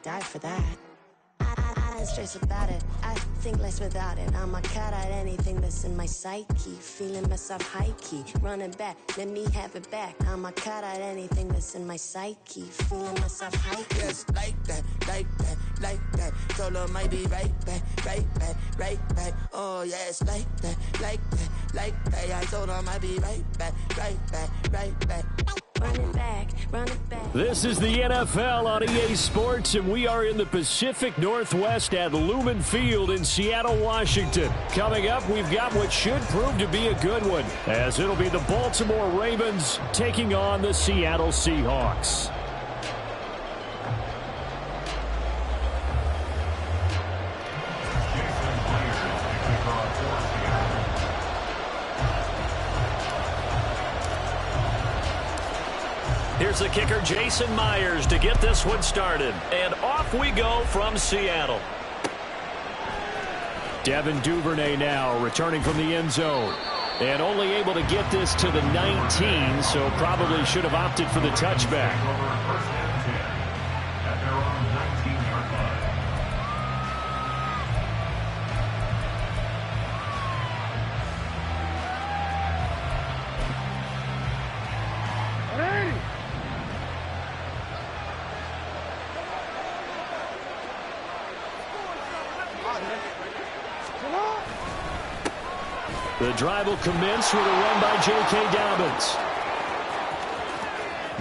die for that. I don't stress about it, I think less without it. I'ma cut out anything that's in my psyche. Feeling myself high-key, running back, let me have it back. I'ma cut out anything that's in my psyche. Feeling myself high-key. Yes, like that, like that, like that. Told her might be right back, right back, right back. Oh yes, like that, like that, like that. I told her might be right back, right back, right back. Running back, running back. This is the NFL on EA Sports, and we are in the Pacific Northwest at Lumen Field in Seattle, Washington. Coming up, we've got what should prove to be a good one, as it'll be the Baltimore Ravens taking on the Seattle Seahawks. Here's the kicker, Jason Myers, to get this one started. And off we go from Seattle. Devin Duvernay now returning from the end zone. And only able to get this to the 19, so probably should have opted for the touchback. The drive will commence with a run by J.K. Dobbins.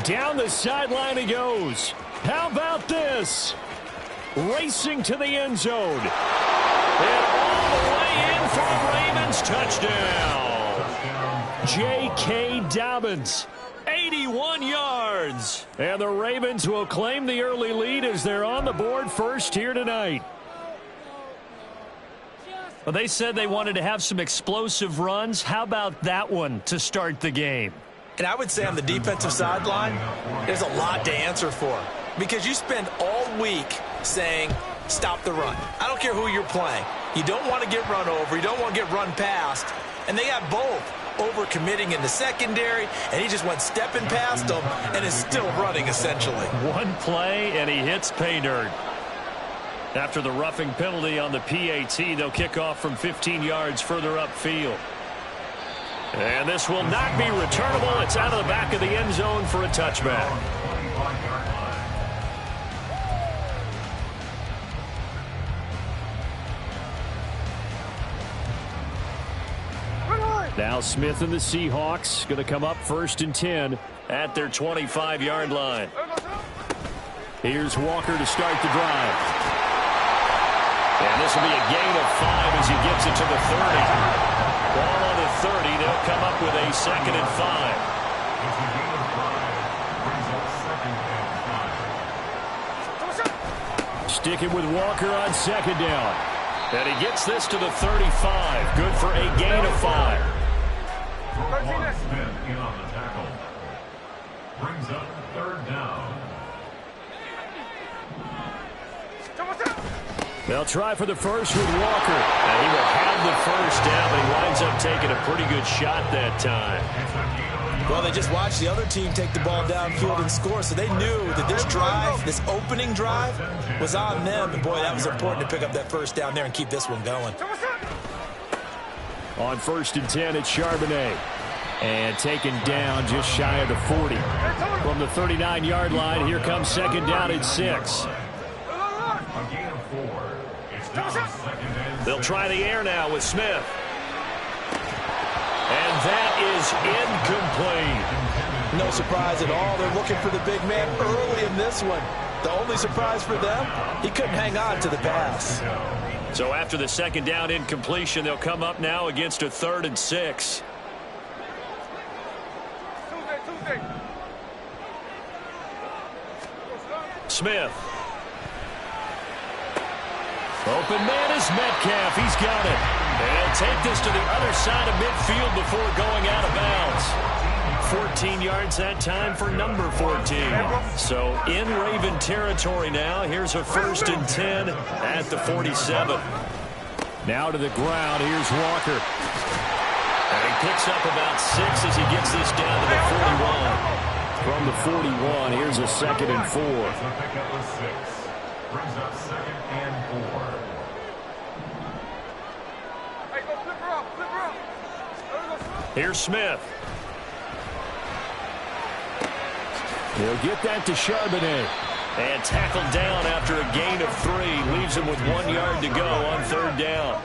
Down the sideline he goes. How about this? Racing to the end zone. And all the way in for a Ravens touchdown. J.K. Dobbins, 81 yards. And the Ravens will claim the early lead as they're on the board first here tonight. Well, they said they wanted to have some explosive runs. How about that one to start the game? And I would say on the defensive sideline, there's a lot to answer for. Because you spend all week saying, stop the run. I don't care who you're playing. You don't want to get run over. You don't want to get run past. And they got both. Overcommitting in the secondary, and he just went stepping past them and is still running, essentially. One play, and he hits pay dirt. After the roughing penalty on the PAT, they'll kick off from 15 yards further upfield. And this will not be returnable. It's out of the back of the end zone for a touchback. Now Smith and the Seahawks going to come up 1st and 10 at their 25-yard line. Here's Walker to start the drive. And this will be a gain of 5 as he gets it to the 30. Ball on the 30. They'll come up with a 2nd and 5. Sticking with Walker on 2nd down. And he gets this to the 35. Good for a gain of 5. Smith in on the tackle. Brings up 3rd down. They'll try for the first with Walker. And he will have the first down, but he winds up taking a pretty good shot that time. Well, they just watched the other team take the ball downfield and score, so they knew that this drive, this opening drive, was on them. And, boy, that was important to pick up that first down there and keep this one going. On 1st and 10, it's Charbonnet. And taken down just shy of the 40. From the 39-yard line, here comes 2nd down at 6. They'll try the air now with Smith. And that is incomplete. No surprise at all. They're looking for the big man early in this one. The only surprise for them, he couldn't hang on to the pass. So after the 2nd down incompletion, they'll come up now against a 3rd and 6. Smith. Open man is Metcalf. He's got it. And he'll take this to the other side of midfield before going out of bounds. 14 yards that time for number 14. So in Raven territory now. Here's a 1st and 10 at the 47. Now to the ground. Here's Walker. And he picks up about 6 as he gets this down to the 41. From the 41, here's a 2nd and 4. Here's Smith. He'll get that to Charbonnet. And tackled down after a gain of 3. Leaves him with 1 yard to go on 3rd down.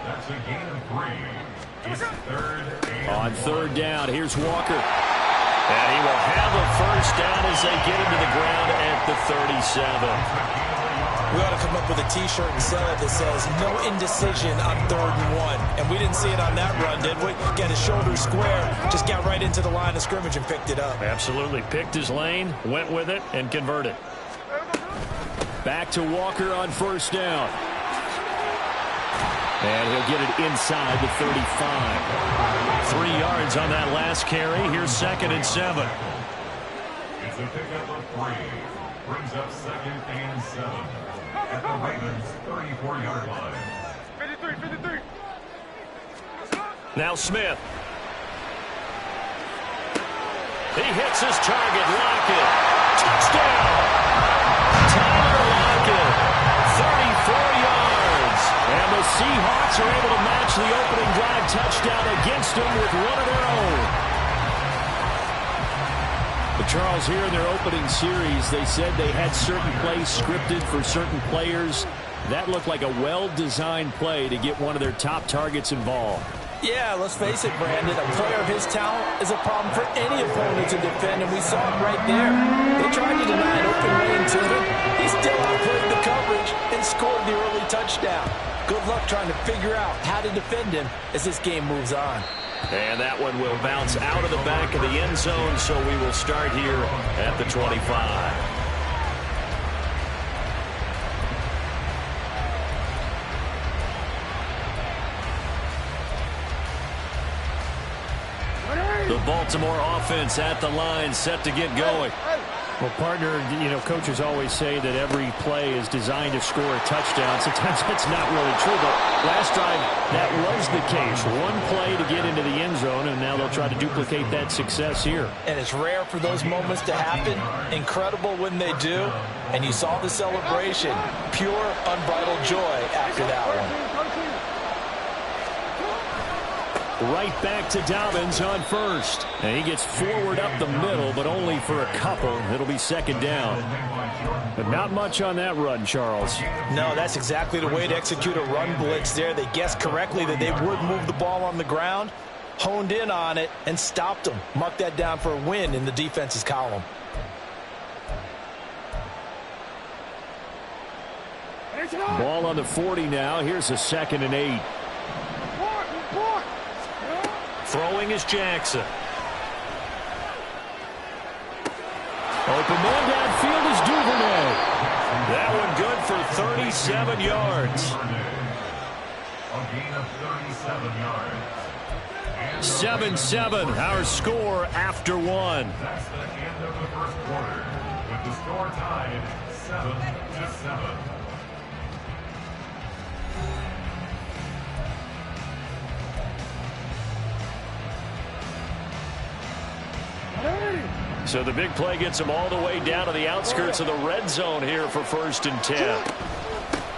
That's a gain of 3. It's 3rd and on 3rd down, here's Walker. And he will have a first down as they get him to the ground at the 37. We ought to come up with a T-shirt and sell it that says, no indecision on 3rd and 1. And we didn't see it on that run, did we? Got his shoulders square, just got right into the line of scrimmage and picked it up. Absolutely. Picked his lane, went with it, and converted. Back to Walker on 1st down. And he'll get it inside the 35. 3 yards on that last carry. Here's 2nd and 7. It's a pickup of 3. Brings up 2nd and 7. At the Ravens' 34-yard line. 53. Now Smith. He hits his target. Lockett. Touchdown. Tyler Lockett. 34 yards. And the Seahawks are able to match the opening drive touchdown against them with one of their own. But Charles, here in their opening series, they said they had certain plays scripted for certain players. That looked like a well-designed play to get one of their top targets involved. Yeah, let's face it, Brandon. A player of his talent is a problem for any opponent to defend, and we saw it right there. They tried to deny an open lane to him. He still outplayed the coverage and scored the early touchdown. Good luck trying to figure out how to defend him as this game moves on. And that one will bounce out of the back of the end zone, so we will start here at the 25. The Baltimore offense at the line, set to get going. Well, partner, coaches always say that every play is designed to score a touchdown. Sometimes that's not really true, but last drive, that was the case. One play to get into the end zone, and now they'll try to duplicate that success here. And it's rare for those moments to happen. Incredible when they do. And you saw the celebration. Pure, unbridled joy after that one. Right back to Dobbins on 1st. And he gets forward up the middle, but only for a couple. It'll be 2nd down. But not much on that run, Charles. No, that's exactly the way to execute a run blitz there. They guessed correctly that they would move the ball on the ground, honed in on it, and stopped them. Mark that down for a win in the defense's column. Ball on the 40 now. Here's a 2nd and 8. Throwing is Jackson. Open man downfield is Duvernay. That one good for 37 yards. A gain of 37 yards. 7-7, our score after 1. That's the end of the first quarter, with the score tied 7-7. So the big play gets him all the way down to the outskirts of the red zone here for 1st and 10.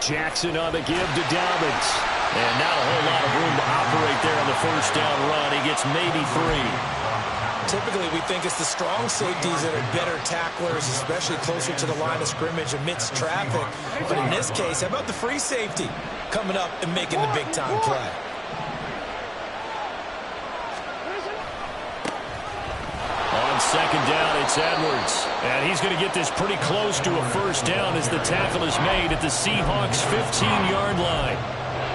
Jackson on the give to Dobbins. And not a whole lot of room to operate there on the 1st down run. He gets maybe 3. Typically, we think it's the strong safeties that are better tacklers, especially closer to the line of scrimmage amidst traffic. But in this case, how about the free safety coming up and making the big-time play? On 2nd down, it's Edwards. And he's going to get this pretty close to a 1st down as the tackle is made at the Seahawks' 15-yard line.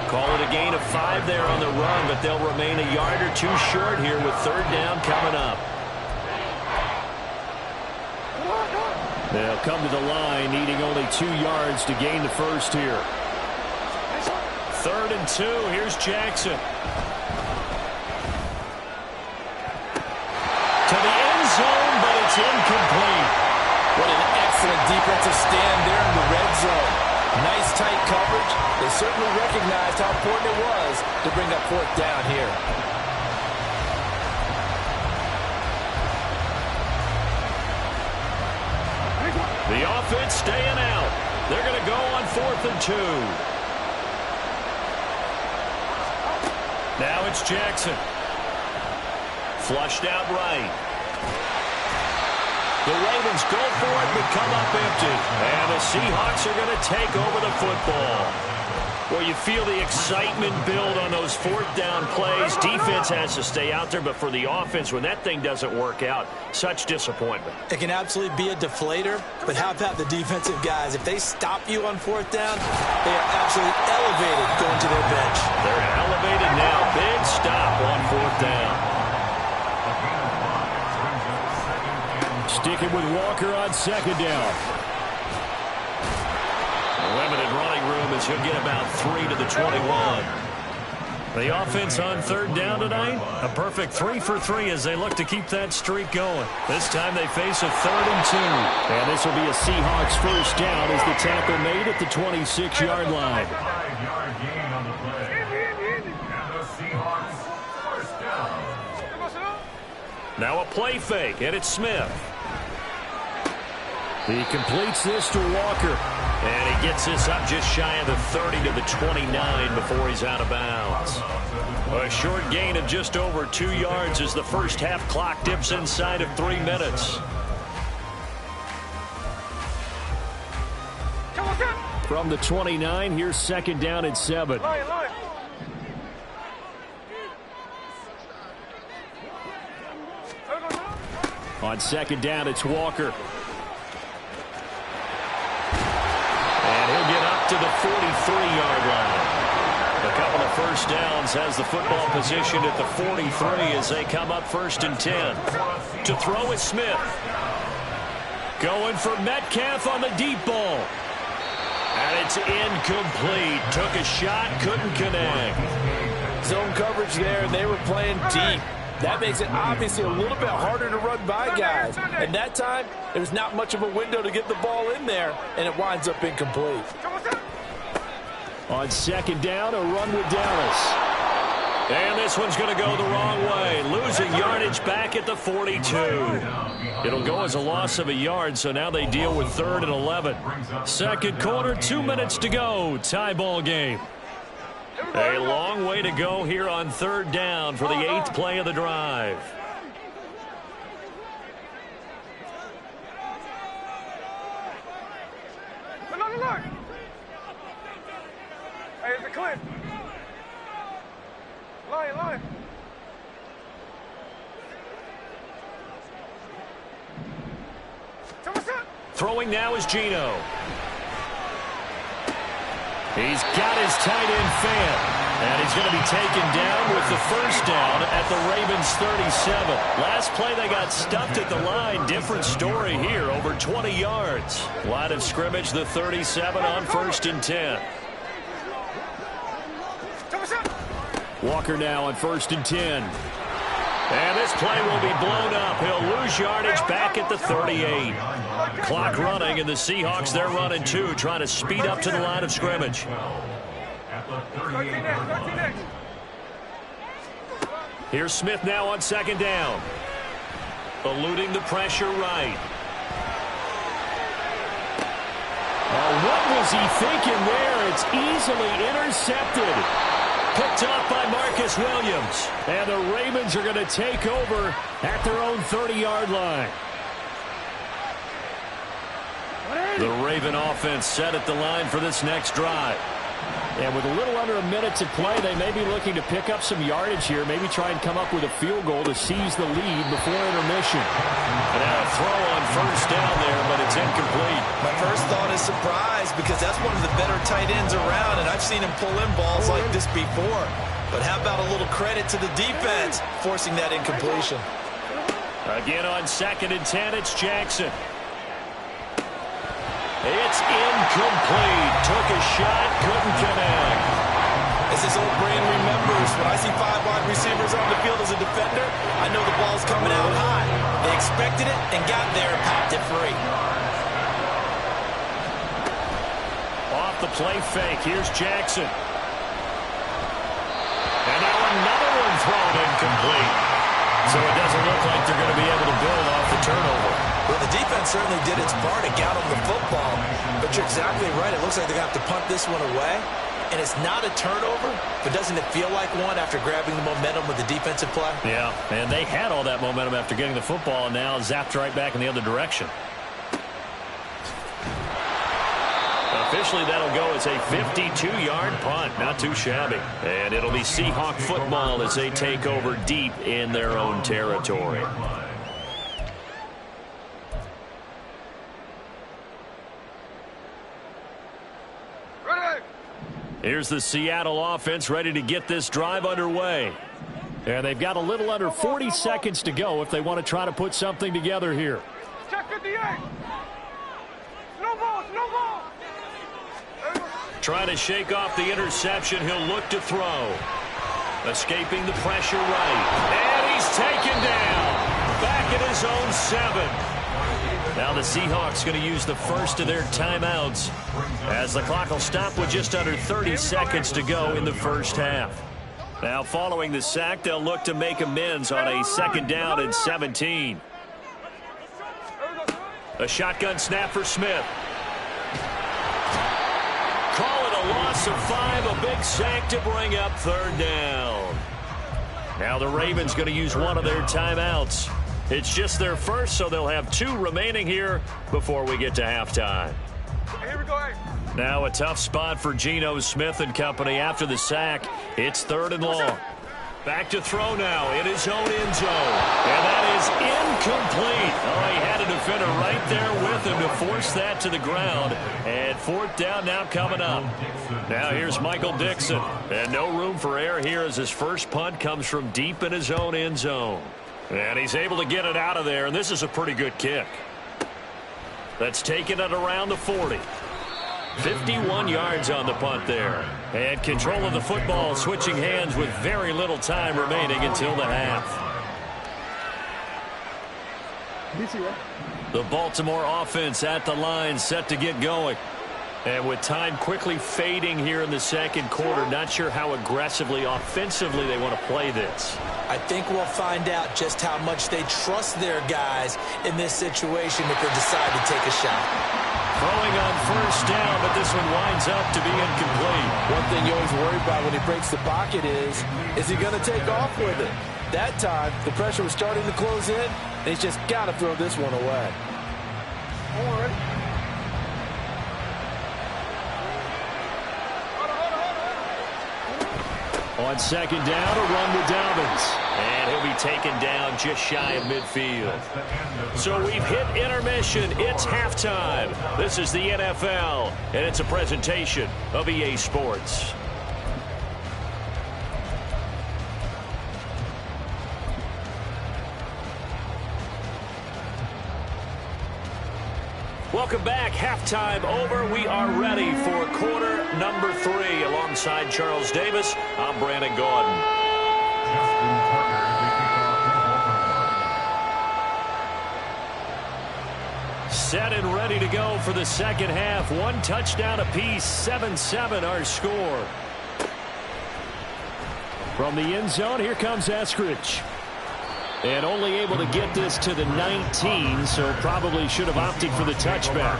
Call it a gain of 5 there on the run, but they'll remain a yard or 2 short here with 3rd down coming up. They'll come to the line, needing only 2 yards to gain the 1st here. 3rd and 2, here's Jackson. To the end zone, but it's incomplete. What an excellent defensive stand there in the red zone. Nice tight coverage. They certainly recognized how important it was to bring up 4th down here. The offense staying out. They're going to go on 4th and 2. Now it's Jackson. Flushed out right. The Ravens go for it but come up empty. And the Seahawks are going to take over the football. Well, you feel the excitement build on those 4th down plays. Defense has to stay out there, but for the offense, when that thing doesn't work out, such disappointment. It can absolutely be a deflator, but how about the defensive guys? If they stop you on 4th down, they are absolutely elevated going to their bench. They're elevated now. Big stop on 4th down. Sticking with Walker on 2nd down. Limited running room as he'll get about 3 to the 21. The offense on 3rd down tonight, a perfect 3 for 3 as they look to keep that streak going. This time they face a 3rd and 2. And this will be a Seahawks 1st down as the tackle made at the 26-yard line. 5-yard gain on the play. And the Seahawks 1st down. Now a play fake, and it's Smith. He completes this to Walker. And he gets this up just shy of the 30 to the 29 before he's out of bounds. A short gain of just over 2 yards as the first half clock dips inside of 3 minutes. From the 29, here's 2nd down and 7. On 2nd down, it's Walker. He'll get up to the 43-yard line. A couple of 1st downs has the football position at the 43 as they come up 1st and 10. To throw is Smith. Going for Metcalf on the deep ball. And it's incomplete. Took a shot, couldn't connect. Zone coverage there, and they were playing deep. That makes it obviously a little bit harder to run by guys. And that time, there's not much of a window to get the ball in there, and it winds up incomplete. On 2nd down, a run with Dallas. And this one's going to go the wrong way. Losing yardage back at the 42. It'll go as a loss of a yard, so now they deal with 3rd and 11. 2nd quarter, 2 minutes to go. Tie ball game. A long way to go here on 3rd down for the 8th play of the drive. Look. Hey, it's a clip. Line. Throwing now is Geno. He's got his tight end fan. And he's going to be taken down with the 1st down at the Ravens 37. Last play they got stuffed at the line. Different story here, over 20 yards. Line of scrimmage, the 37 on 1st and 10. Walker now on 1st and 10. And this play will be blown up. He'll lose yardage back at the 38. Clock running, and the Seahawks, they're running 2, trying to speed up to the line of scrimmage. Here's Smith now on 2nd down. Eluding the pressure right. What was he thinking there? It's easily intercepted. Picked off by Marcus Williams. And the Ravens are going to take over at their own 30-yard line. The Raven offense set at the line for this next drive. And with a little under a minute to play, they may be looking to pick up some yardage here, maybe try and come up with a field goal to seize the lead before intermission. And now a throw on 1st down there, but it's incomplete. My first thought is surprise, because that's one of the better tight ends around, and I've seen him pull in balls like this before. But how about a little credit to the defense forcing that incompletion? Again on 2nd and 10, it's Jackson. It's incomplete. Took a shot, couldn't connect. As this old brain remembers, when I see 5 wide receivers on the field as a defender, I know the ball's coming out high. They expected it and got there and popped it free. Off the play fake, here's Jackson. And now another one thrown incomplete. So it doesn't look like they're going to be able to build off the turnover. Well, the defense certainly did its part and got them the football. But you're exactly right. It looks like they're going to have to punt this one away. And it's not a turnover, but doesn't it feel like one after grabbing the momentum with the defensive play? Yeah, and they had all that momentum after getting the football and now zapped right back in the other direction. Officially, that'll go as a 52-yard punt. Not too shabby. And it'll be Seahawk football as they take over deep in their own territory. Here's the Seattle offense ready to get this drive underway. And they've got a little under 40 seconds to go if they want to try to put something together here. Check 58. No ball, no ball. Trying to shake off the interception. He'll look to throw. Escaping the pressure right. And he's taken down. Back at his own 7. Now the Seahawks going to use the first of their timeouts as the clock will stop with just under 30 seconds to go in the first half. Now following the sack, they'll look to make amends on a 2nd down and 17. A shotgun snap for Smith. Call it a loss of 5, a big sack to bring up 3rd down. Now the Ravens going to use one of their timeouts. It's just their first, so they'll have 2 remaining here before we get to halftime. Here we go. Now a tough spot for Geno Smith and company after the sack. It's 3rd and long. Back to throw now in his own end zone. And that is incomplete. Oh, he had a defender right there with him to force that to the ground. And 4th down now coming up. Now here's Michael Dixon. And no room for error here as his first punt comes from deep in his own end zone. And he's able to get it out of there, and this is a pretty good kick. That's taken it around the 40. 51 yards on the punt there. And control of the football switching hands with very little time remaining until the half. The Baltimore offense at the line set to get going. And with time quickly fading here in the 2nd quarter, not sure how aggressively, offensively they want to play this. I think we'll find out just how much they trust their guys in this situation if they decide to take a shot. Throwing on 1st down, but this one winds up to be incomplete. One thing you always worry about when he breaks the pocket is he going to take off with it? That time, the pressure was starting to close in, and he's just got to throw this one away. All right. On 2nd down, a run with Dobbins. And he'll be taken down just shy of midfield. So we've hit intermission. It's halftime. This is the NFL, and it's a presentation of EA Sports. Welcome back. Halftime over. We are ready for quarter number 3. Alongside Charles Davis, I'm Brandon Gaudin. Set and ready to go for the 2nd half. 1 touchdown apiece. 7-7 our score. From the end zone, here comes Eskridge. And only able to get this to the 19, so probably should have opted for the touchback.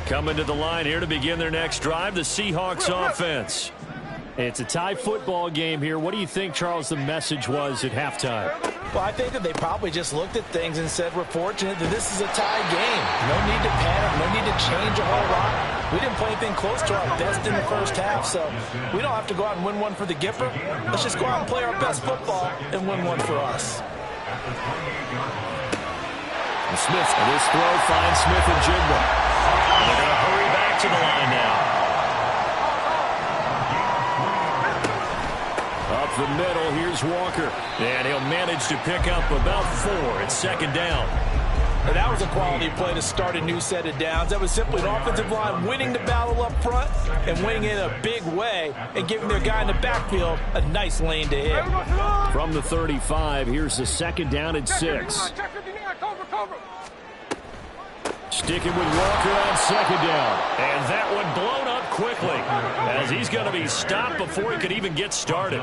Coming to the line here to begin their next drive, the Seahawks offense. It's a tie football game here. What do you think, Charles, the message was at halftime? Well, I think that they probably just looked at things and said, we're fortunate that this is a tie game. No need to panic, no need to change a whole lot. We didn't play anything close to our best in the first half, so we don't have to go out and win one for the Gipper. Let's just go out and play our best football and win one for us. And Smith, and this throw finds Smith and Jigba. They're going to hurry back to the line now. Up the middle, here's Walker. And he'll manage to pick up about 4. It's 2nd down. And that was a quality play to start a new set of downs. That was simply an offensive line winning the battle up front and winning it in a big way and giving their guy in the backfield a nice lane to hit. From the 35, here's the 2nd down and 6. Sticking with Walker on 2nd down. And that one blown up quickly as he's going to be stopped before he could even get started.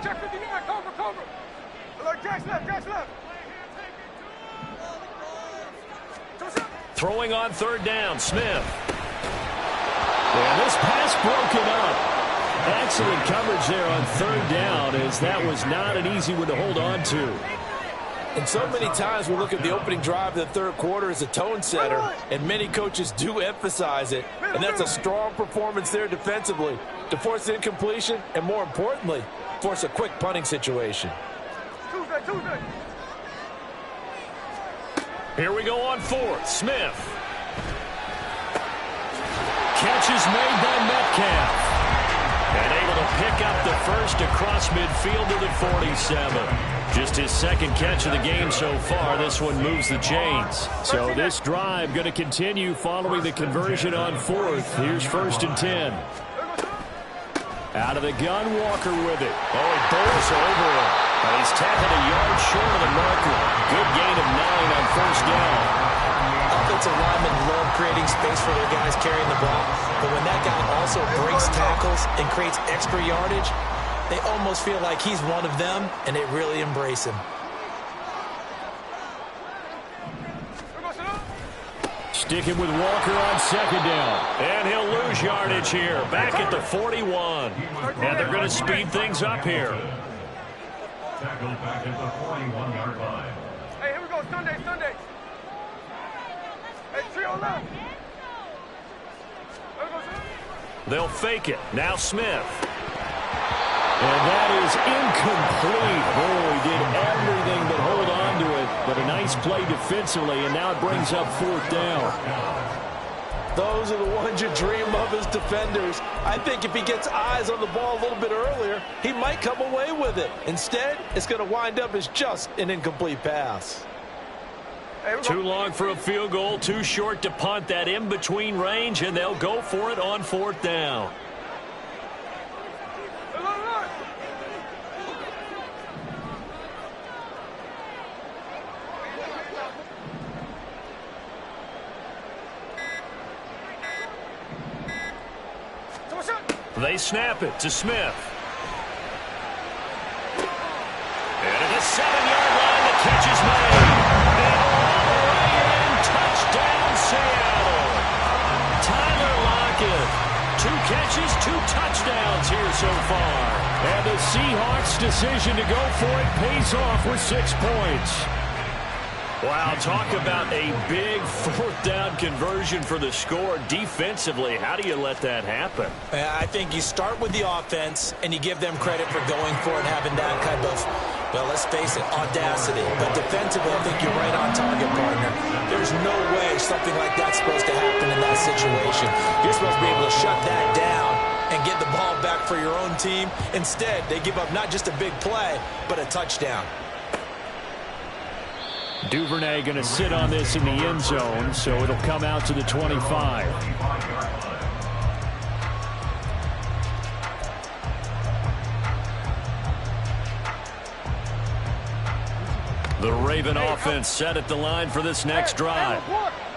Check 59, cover. Look, Jack's left. Throwing on 3rd down, Smith. And this pass broken up. Excellent coverage there on 3rd down, as that was not an easy one to hold on to. And so many times we look at the opening drive of the 3rd quarter as a tone setter, and many coaches do emphasize it. And that's a strong performance there defensively to force an incompletion and, more importantly, force a quick punting situation. Tuesday. Here we go on 4th. Smith. Catch is made by Metcalf. And able to pick up the first across midfield to the 47. Just his 2nd catch of the game so far. This one moves the chains. So this drive going to continue following the conversion on 4th. Here's 1st and 10. Out of the gun, Walker with it. Oh, he bowls over it. And he's tackled a yard short of the marker. Good gain of 9 on 1st down. Offensive linemen love creating space for their guys carrying the ball, but when that guy also breaks tackles and creates extra yardage, they almost feel like he's one of them, and they really embrace him. Sticking with Walker on 2nd down. And he'll lose yardage here. Back at the 41. And they're going to speed things up here. Tackled back at the 41-yard line. Hey, here we go, Sunday. Hey, trio left. They'll fake it. Now Smith. And that is incomplete. Boy, he did everything but hold on to it. But a nice play defensively, and now it brings up 4th down. Those are the ones you dream of as defenders. I think if he gets eyes on the ball a little bit earlier, he might come away with it. Instead, it's going to wind up as just an incomplete pass. Too long for a field goal, too short to punt. That in-between range, and they'll go for it on 4th down. They snap it to Smith. And at the 7-yard line, the catch is made. And all the way in, touchdown Seattle. Tyler Lockett. 2 catches, 2 touchdowns here so far. And the Seahawks' decision to go for it pays off with 6 points. Wow, talk about a big 4th down conversion for the score. Defensively, how do you let that happen? I think you start with the offense, and you give them credit for going for it, having that kind of, well, let's face it, audacity. But defensively, I think you're right on target, partner. There's no way something like that's supposed to happen in that situation. You're supposed to be able to shut that down and get the ball back for your own team. Instead, they give up not just a big play, but a touchdown. Duvernay going to sit on this in the end zone, so it'll come out to the 25. The Raven offense set at the line for this next drive.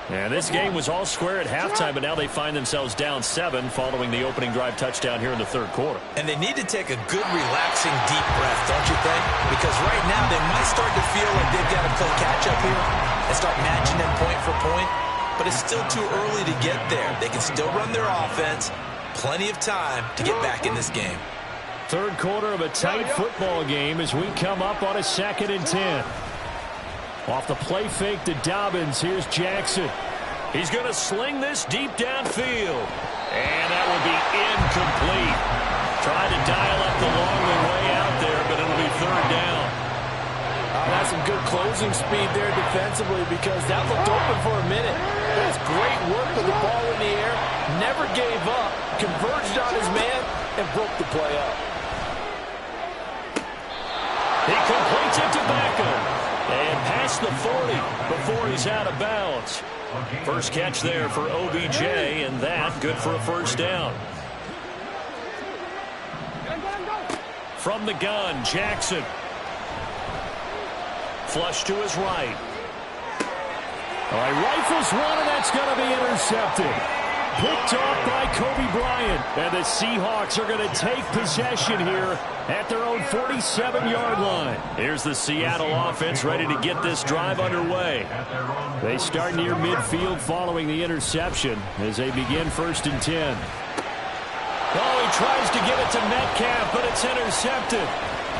And this game was all square at halftime, but now they find themselves down 7 following the opening drive touchdown here in the 3rd quarter. And they need to take a good, relaxing, deep breath, don't you think? Because right now they might start to feel like they've got to play catch-up here and start matching them point for point. But it's still too early to get there. They can still run their offense. Plenty of time to get back in this game. 3rd quarter of a tight football game as we come up on a 2nd and 10. Off the play fake to Dobbins, here's Jackson. He's going to sling this deep downfield. And that will be incomplete. Tried to dial up the long way out there, but it'll be 3rd down. That's some good closing speed there defensively because that looked open for a minute. That's great work with the ball in the air. Never gave up, converged on his man, and broke the play up. He completes it to Beckham. And past the 40 before he's out of bounds. First catch there for OBJ, and that good for a first down. From the gun, Jackson. Flush to his right. All right, rifles one, and that's going to be intercepted. Picked off by Kobe Bryant. And the Seahawks are going to take possession here at their own 47-yard line. Here's the Seattle offense ready to get this drive underway. They start near midfield following the interception as they begin 1st and 10. Oh, he tries to give it to Metcalf, but it's intercepted.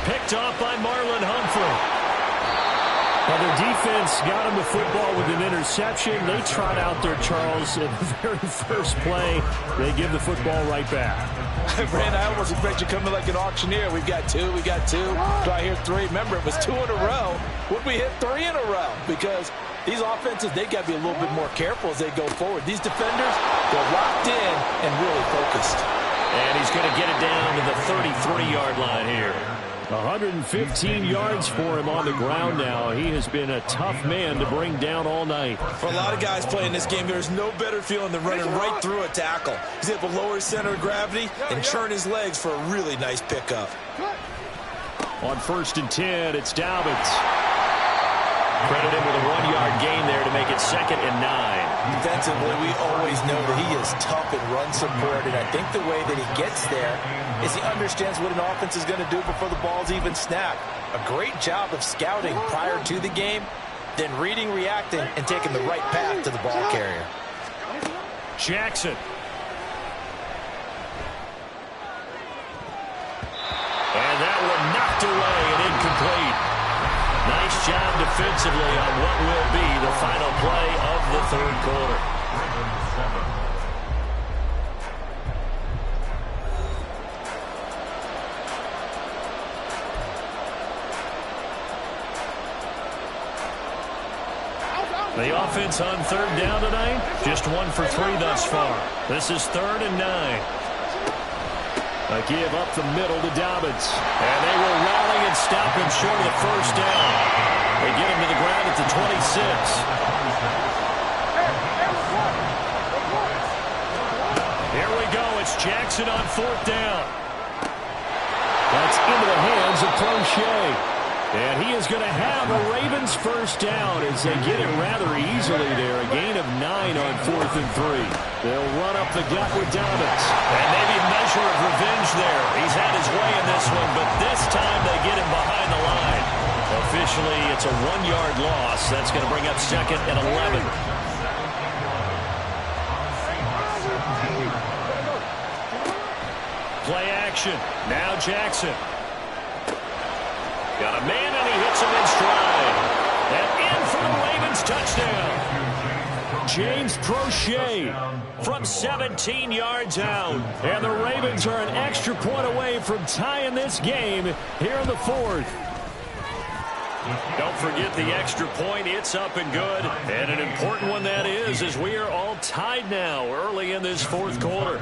Picked off by Marlon Humphrey. Well, their defense got him the football with an interception. They trot out there, Charles, in the very first play. They give the football right back. Brand, I almost expect you to come in like an auctioneer. We've got two. Do I hear three? Remember, it was 2 in a row. Would we hit 3 in a row? Because these offenses, they got to be a little bit more careful as they go forward. These defenders, they're locked in and really focused. And he's going to get it down to the 33-yard line here. 115 yards for him on the ground now. He has been a tough man to bring down all night. For a lot of guys playing this game, there's no better feeling than running right through a tackle. He's able to lower his center of gravity and churn his legs for a really nice pickup. On 1st and 10, it's Dobbins. Credit him with a 1-yard gain there to make it 2nd and 9. Defensively, we always know that he is tough in run support, and I think the way that he gets there is he understands what an offense is going to do before the ball's even snapped. A great job of scouting prior to the game, then reading, reacting, and taking the right path to the ball carrier. Jackson. And that one knocked away and incomplete. Nice job defensively on what will be the final play of the 3rd quarter. The offense on 3rd down tonight, just 1 for 3 thus far. This is 3rd and 9. A give up the middle to Dobbins. And they will rally and stop him short of the first down. They get him to the ground at the 26. Here we go. It's Jackson on 4th down. That's into the hands of Crochet. And he is going to have a Ravens first down as they get it rather easily there. A gain of 9 on 4th and 3. They'll run up the gut with Dobbins. And maybe a measure of revenge there. He's had his way in this one, but this time they get him behind the line. Officially, it's a 1-yard loss. That's going to bring up 2nd and 11. Play action. Now Jackson. Got a man, and he hits him in stride. And in for the Ravens touchdown. James Crochet from 17 yards out. And the Ravens are an extra point away from tying this game here in the 4th. Don't forget the extra point. It's up and good. And an important one that is, as we are all tied now early in this 4th quarter.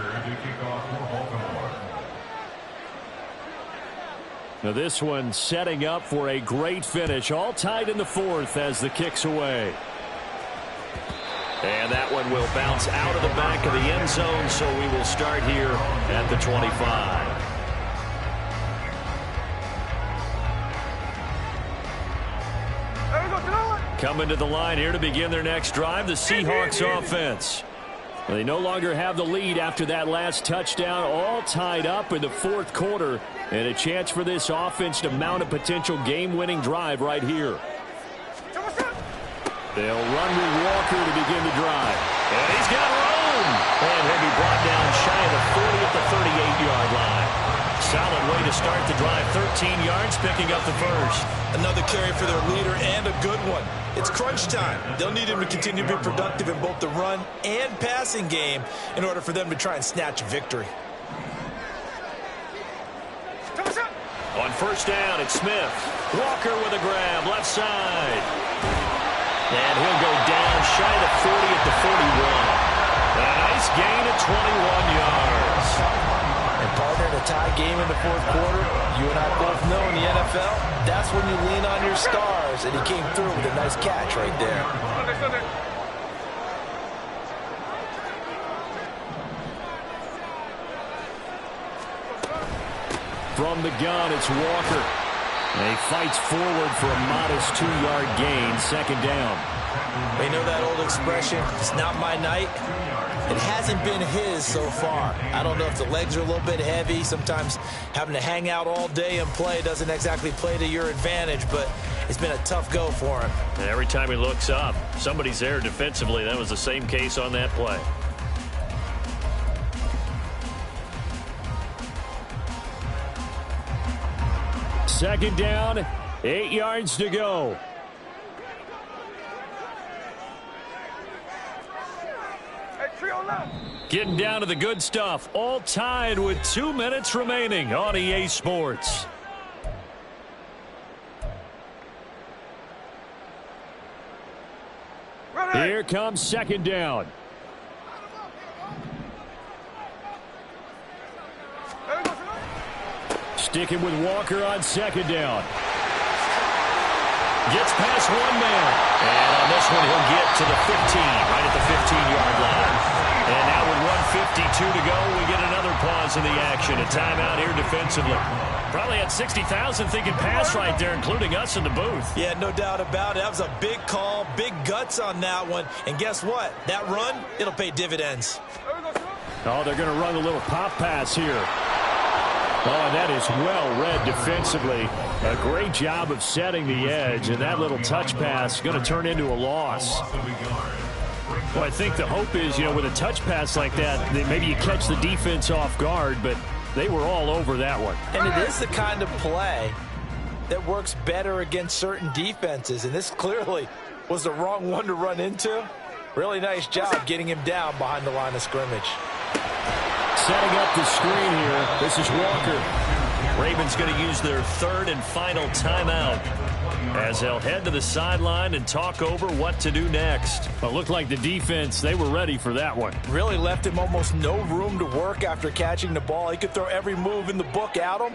Now this one setting up for a great finish. All tied in the 4th as the kick's away. And that one will bounce out of the back of the end zone, so we will start here at the 25. Coming to the line here to begin their next drive, the Seahawks offense. They no longer have the lead after that last touchdown, all tied up in the 4th quarter, and a chance for this offense to mount a potential game-winning drive right here. They'll run with Walker to begin the drive. And he's got room. And he'll be brought down shy of the 40 at the 38-yard line. Solid way to start the drive. 13 yards, picking up the first. Another carry for their leader and a good one. It's crunch time. They'll need him to continue to be productive in both the run and passing game in order for them to try and snatch a victory. On first down, it's Smith. Walker with a grab, left side. And he'll go down shy of the 40 at the 41. A nice gain of 21 yards. And partner, in a tie game in the fourth quarter, you and I both know in the NFL, that's when you lean on your stars. And he came through with a nice catch right there. From the gun, it's Walker. And he fights forward for a modest 2-yard gain, second down. You know that old expression, it's not my night? It hasn't been his so far. I don't know if the legs are a little bit heavy. Sometimes having to hang out all day and play doesn't exactly play to your advantage, but it's been a tough go for him. And every time he looks up, somebody's there defensively. That was the same case on that play. Second down, 8 yards to go. Getting down to the good stuff. All tied with 2 minutes remaining on EA Sports. Here comes second down. Sticking with Walker on second down. Gets past one man. And on this one, he'll get to the 15, right at the 15-yard line. And now with 1:52 to go, we get another pause in the action. A timeout here defensively. Probably had 60,000 thinking pass right there, including us in the booth. Yeah, no doubt about it. That was a big call, big guts on that one. And guess what? That run, it'll pay dividends. Oh, they're going to run a little pop pass here. Oh, and that is well read defensively. A great job of setting the edge, and that little touch pass is going to turn into a loss. Well, I think the hope is, with a touch pass like that, that maybe you catch the defense off guard, but they were all over that one. And it is the kind of play that works better against certain defenses, and this clearly was the wrong one to run into. Really nice job getting him down behind the line of scrimmage. Setting up the screen here. This is Walker. Ravens going to use their third and final timeout as they'll head to the sideline and talk over what to do next. Well, it looked like the defense, they were ready for that one. Really left him almost no room to work after catching the ball. He could throw every move in the book at him.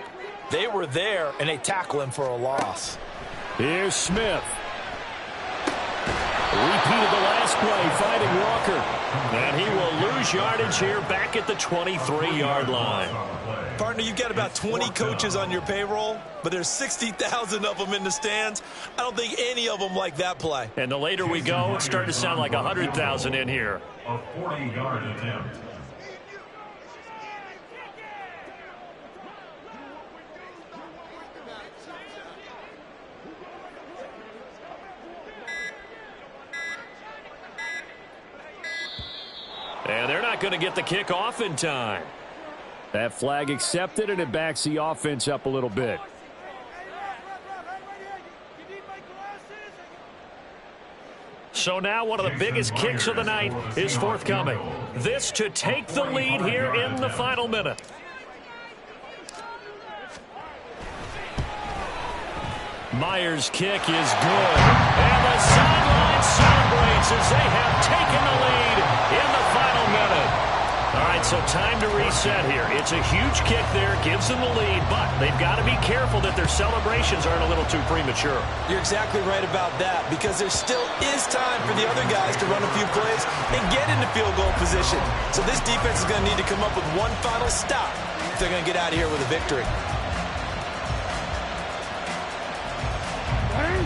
They were there, and they tackle him for a loss. Here's Smith. Repeated the last play, finding Walker. And he will lose yardage here back at the 23-yard line. Partner, you've got about 20 coaches on your payroll, but there's 60,000 of them in the stands. I don't think any of them like that play. And the later we go, it's starting to sound like 100,000 in here. A 40-yard attempt. And they're not going to get the kickoff in time. That flag accepted, and it backs the offense up a little bit. So now one of the biggest kicks of the night is forthcoming. This to take the lead here in the final minute. Myers' kick is good. And the sideline celebrates as they have taken the lead in the final minute. All right, so time to reset here. It's a huge kick there, gives them the lead, but they've got to be careful that their celebrations aren't a little too premature. You're exactly right about that, because there still is time for the other guys to run a few plays and get into field goal position. So this defense is going to need to come up with one final stop if they're going to get out of here with a victory.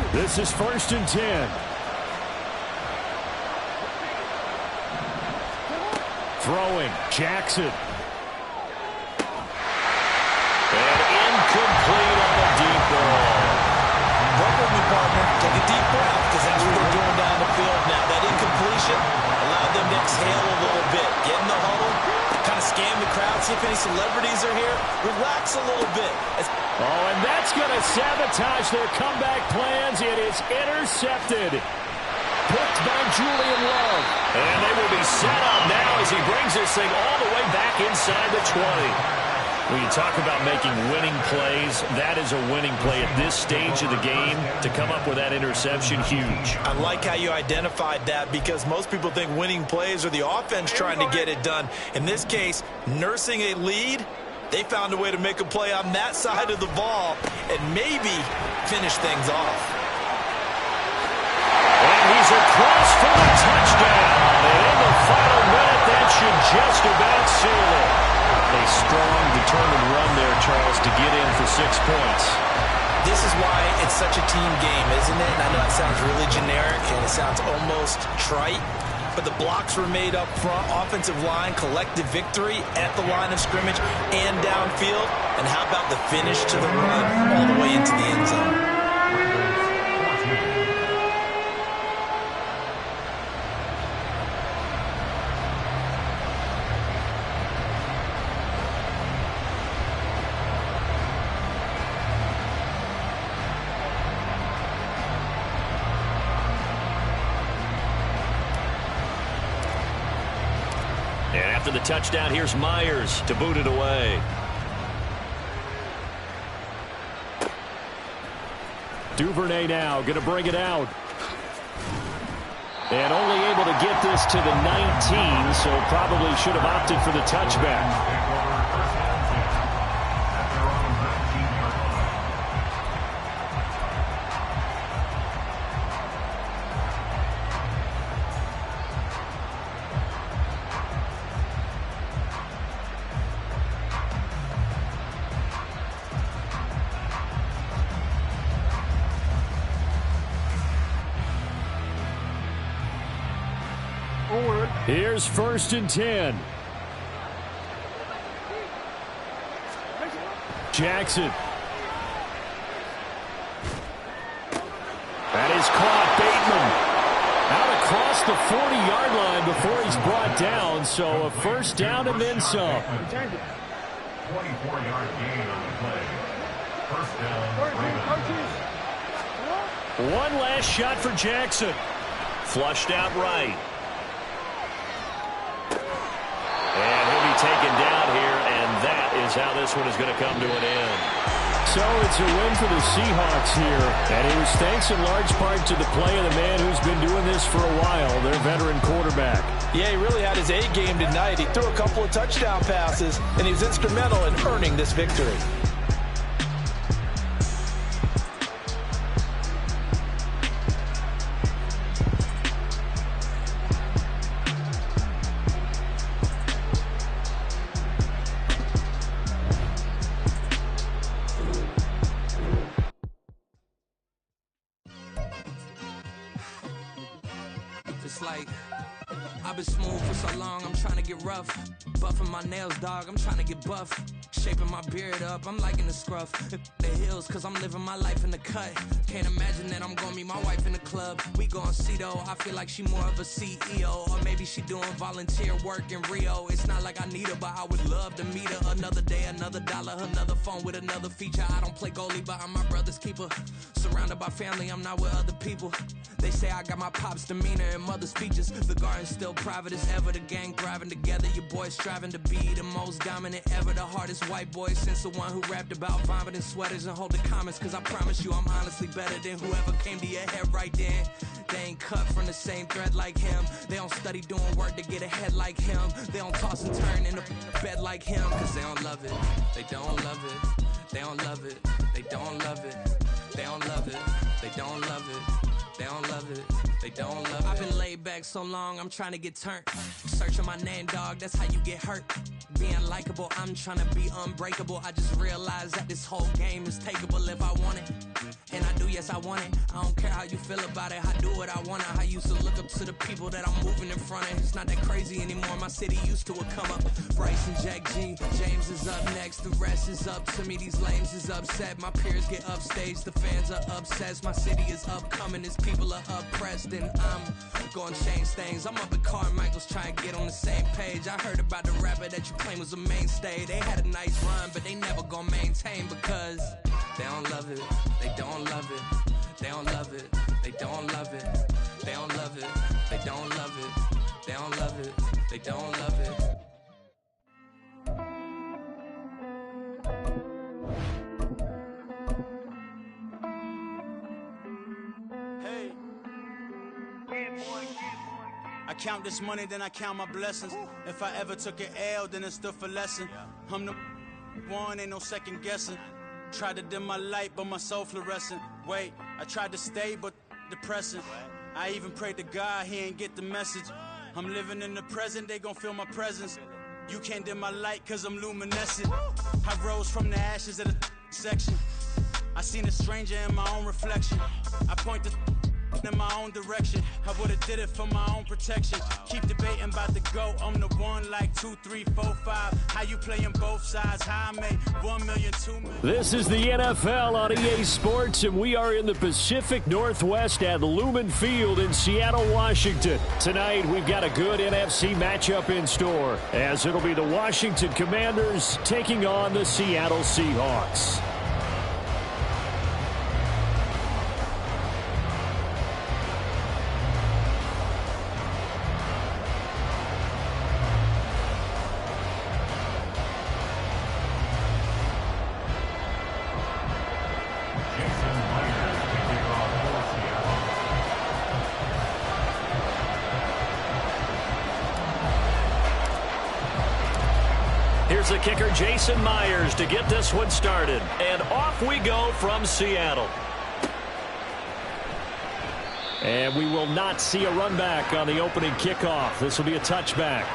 This is 1st and 10. Throwing, Jackson. And incomplete on the deep ball. Work with me, partner. Take a deep breath, because that's what they're doing down the field now. That incompletion allowed them to exhale a little bit. Get in the huddle, kind of scan the crowd, see if any celebrities are here. Relax a little bit. Oh, and that's going to sabotage their comeback plans. It is intercepted. Picked by Julian Love. And they will be set up now as he brings this thing all the way back inside the 20. When you talk about making winning plays, that is a winning play at this stage of the game. To come up with that interception, huge. I like how you identified that, because most people think winning plays are the offense trying to get it done. In this case, nursing a lead, they found a way to make a play on that side of the ball and maybe finish things off. And he's across for the touchdown. And in the final minute, that should just about seal it. A strong, determined run there, Charles, to get in for 6 points. This is why it's such a team game, isn't it? And I know it sounds really generic and it sounds almost trite, but the blocks were made up front, offensive line, collective victory at the line of scrimmage and downfield. And how about the finish to the run all the way into the end zone? And after the touchdown, here's Myers to boot it away. Duvernay now going to bring it out. And only able to get this to the 19, so probably should have opted for the touchback. Here's 1st and 10. Jackson. That is caught. Bateman out across the 40-yard line before he's brought down. So a first down and then some. 24-yard gain on the play. First down, Ravens. One last shot for Jackson. Flushed out right. And he'll be taken down here, and that is how this one is going to come to an end. So it's a win for the Seahawks here, and it was thanks in large part to the play of the man who's been doing this for a while, their veteran quarterback. Yeah, he really had his A game tonight. He threw a couple of touchdown passes, and he was instrumental in earning this victory. It's like I've been smooth for so long, I'm trying to get rough. Buffing my nails, dog, I'm trying to get buff. Shaping my beard up, I'm liking the scruff. The hills, cause I'm living my life in the cut. Can't imagine that I'm gonna meet my wife in the club. We gon' see though, I feel like she more of a CEO. Or maybe she doing volunteer work in Rio. It's not like I need her, but I would love to meet her. Another day, another dollar, another phone with another feature. I don't play goalie, but I'm my brother's keeper. Surrounded by family, I'm not with other people. They say I got my pop's demeanor and mother's features. The garden's still private as ever, the gang thriving together. Your boys striving to be the most dominant ever. The hardest white boy since the one who rapped about vomiting sweaters and hold the comments. Cause I promise you I'm honestly better than whoever came to your head right then. They ain't cut from the same thread like him. They don't study doing work to get ahead like him. They don't toss and turn in the bed like him. Cause they don't love it, they don't love it. They don't love it, they don't love it. They don't love it, they don't love it. They don't love it, they don't love it. I've been laid back so long, I'm trying to get turned. Searching my name, dog, that's how you get hurt. Being likable, I'm trying to be unbreakable. I just realized that this whole game is takeable if I want it. And I do, yes, I want it. I don't care how you feel about it, I do what I want it. I used to look up to the people that I'm moving in front of. It's not that crazy anymore, my city used to a come up. Bryce and Jack G, James is up next. The rest is up to me, these lames is upset. My peers get upstaged, the fans are obsessed. My city is upcoming, it's people are oppressed, and I'm gonna change things. I'm up at Carmichael's trying to get on the same page. I heard about the rapper that you claim was a mainstay. They had a nice run, but they never gonna maintain because they don't love it, they don't love it, they don't love it, they don't love it, they don't love it, they don't love it, they don't love it, they don't love it. count this money, then I count my blessings. If I ever took an L, then it stood for lesson. I'm the one, ain't no second guessing. Tried to dim my light, but my soul fluorescent. Wait, I tried to stay, but depressing. I even prayed to God, he ain't get the message. I'm living in the present, they gon' feel my presence. You can't dim my light, cause I'm luminescent. I rose from the ashes of the section. I seen a stranger in my own reflection. I point the in my own direction. I would've did it for my own protection. Keep debating about the GOAT. I'm the one like 2, 3, 4, 5. How you playing both sides? How I made 1 million, 2 million. This is the NFL on EA Sports, and we are in the Pacific Northwest at Lumen Field in Seattle, Washington. Tonight, we've got a good NFC matchup in store, as it'll be the Washington Commanders taking on the Seattle Seahawks. Here's the kicker, Jason Myers, to get this one started. And off we go from Seattle. And we will not see a run back on the opening kickoff. This will be a touchback.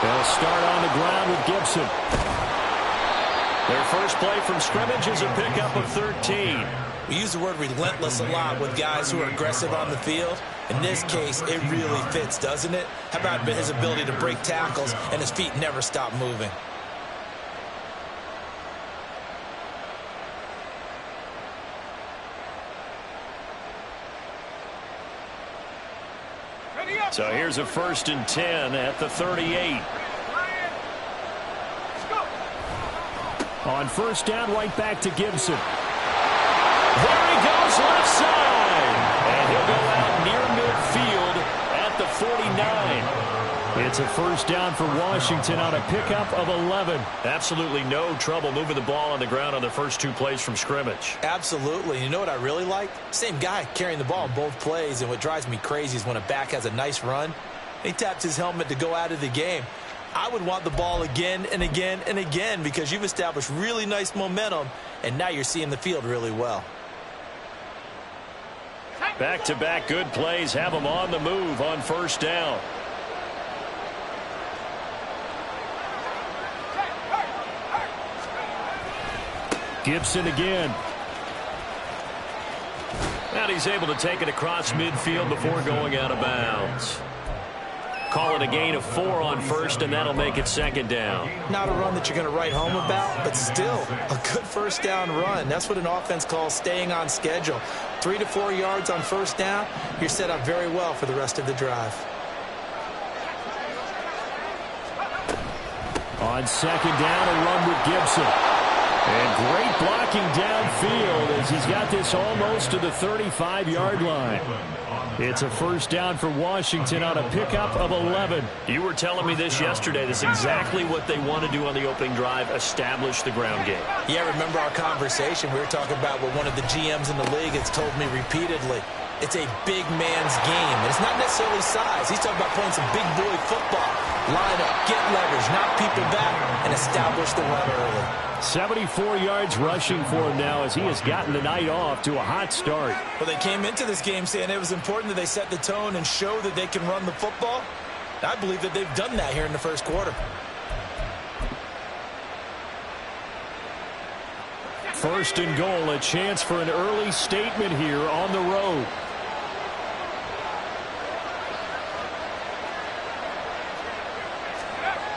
They'll start on the ground with Gibson. Their first play from scrimmage is a pickup of 13. We use the word relentless a lot with guys who are aggressive on the field. In this case, it really fits, doesn't it? How about his ability to break tackles and his feet never stop moving? So here's a 1st and 10 at the 38. On first down, right back to Gibson. There he goes, left side. And he'll go out near midfield at the 49. It's a first down for Washington on a pickup of 11. Absolutely no trouble moving the ball on the ground on the first 2 plays from scrimmage. Absolutely. You know what I really like? Same guy carrying the ball in both plays, and what drives me crazy is when a back has a nice run, he taps his helmet to go out of the game. I would want the ball again and again and again because you've established really nice momentum, and now you're seeing the field really well. Back-to-back good plays have them on the move on first down. Gibson again. And he's able to take it across midfield before going out of bounds. Call it a gain of 4 on first, and that'll make it 2nd down. Not a run that you're going to write home about, but still a good first down run. That's what an offense calls staying on schedule. 3 to 4 yards on first down, you're set up very well for the rest of the drive. On 2nd down, a run with Gibson. And great blocking downfield as he's got this almost to the 35-yard line. It's a first down for Washington on a pickup of 11. You were telling me this yesterday. This is exactly what they want to do on the opening drive, establish the ground game. Yeah, remember our conversation? We were talking about what one of the GMs in the league has told me repeatedly. It's a big man's game, and it's not necessarily size. He's talking about playing some big boy football. Line up, get leverage, knock people back, and establish the run early. 74 yards rushing for him now as he has gotten the night off to a hot start. Well, they came into this game saying it was important that they set the tone and show that they can run the football. I believe that they've done that here in the first quarter. First and goal, a chance for an early statement here on the road.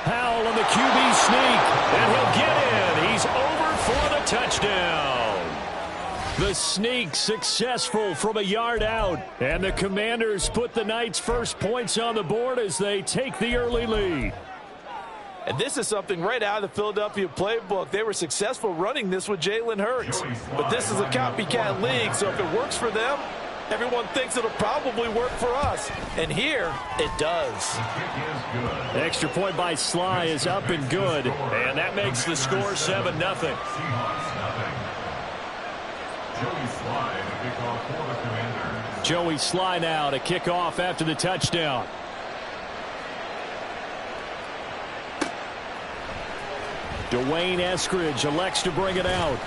Howell on the QB sneak, and he'll get in. He's over for the touchdown. The sneak successful from a yard out, and the Commanders put the night's first points on the board as they take the early lead. And this is something right out of the Philadelphia playbook. They were successful running this with Jalen Hurts. But this is a copycat league, so if it works for them, everyone thinks it'll probably work for us. And here, it does. Extra point by Sly is up and good. And that makes the score 7-0. Joey Sly now to kick off after the touchdown. Dwayne Eskridge elects to bring it out.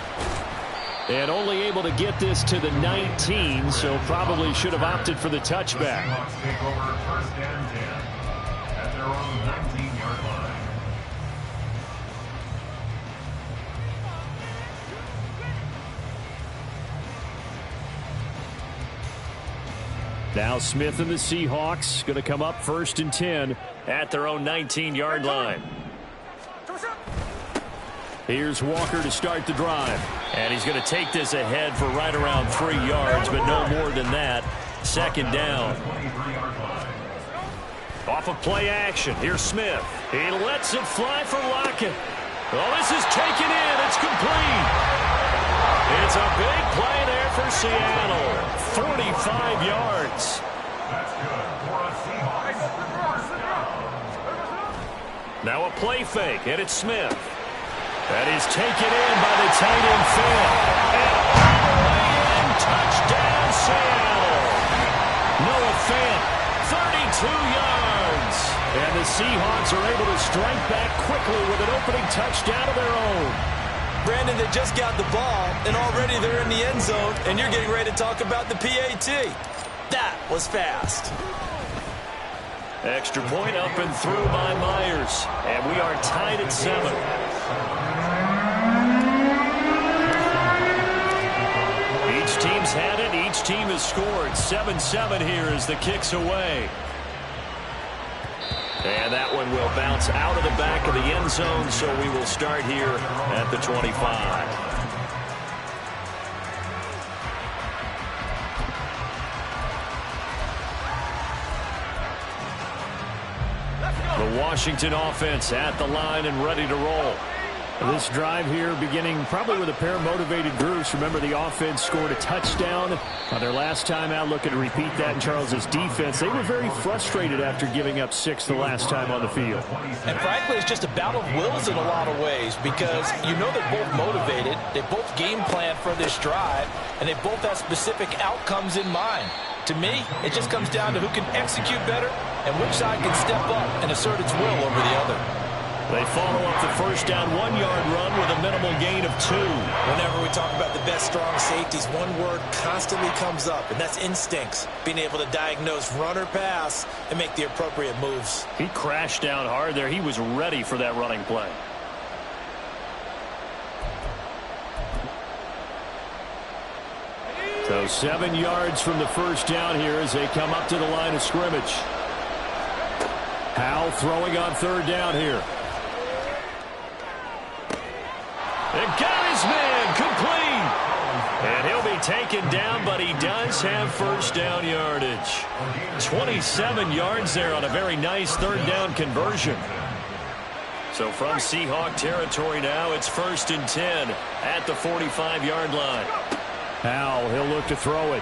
And only able to get this to the 19, so probably should have opted for the touchback. Seahawks take over first and 10 at their own 19-yard line. Now Smith and the Seahawks going to come up first and 10 at their own 19-yard line. Here's Walker to start the drive. And he's going to take this ahead for right around 3 yards, but no more than that. Second down. Off of play action. Here's Smith. He lets it fly for Lockett. Oh, this is taken in. It's complete. It's a big play there for Seattle. 45 yards. That's good for a Seahawks first down. Now a play fake, and it's Smith. That is taken in by the tight end Fant. And all the way in, touchdown Seattle. Noah Fant, 32 yards. And the Seahawks are able to strike back quickly with an opening touchdown of their own. Brandon, they just got the ball, and already they're in the end zone, and you're getting ready to talk about the PAT. That was fast. Extra point up and through by Myers. And we are tied at 7. Each team's had it. Each team has scored. 7-7 here as the kick's away. And that one will bounce out of the back of the end zone, so we will start here at the 25. The Washington offense at the line and ready to roll. This drive here beginning probably with a pair of motivated groups. Remember, the offense scored a touchdown on their last time out. Looking to repeat that in Charles's defense. They were very frustrated after giving up 6 the last time on the field. And frankly, it's just a battle of wills in a lot of ways because you know they're both motivated. They both game plan for this drive, and they both have specific outcomes in mind. To me, it just comes down to who can execute better and which side can step up and assert its will over the other. They follow up the first down 1-yard run with a minimal gain of 2. Whenever we talk about the best strong safeties, one word constantly comes up, and that's instincts. Being able to diagnose run or pass and make the appropriate moves. He crashed down hard there. He was ready for that running play. So 7 yards from the first down here as they come up to the line of scrimmage. Howell throwing on third down here. And got his man complete. And he'll be taken down, but he does have first down yardage. 27 yards there on a very nice third down conversion. So from Seahawk territory now, it's first and 10 at the 45-yard line. Howell, he'll look to throw it.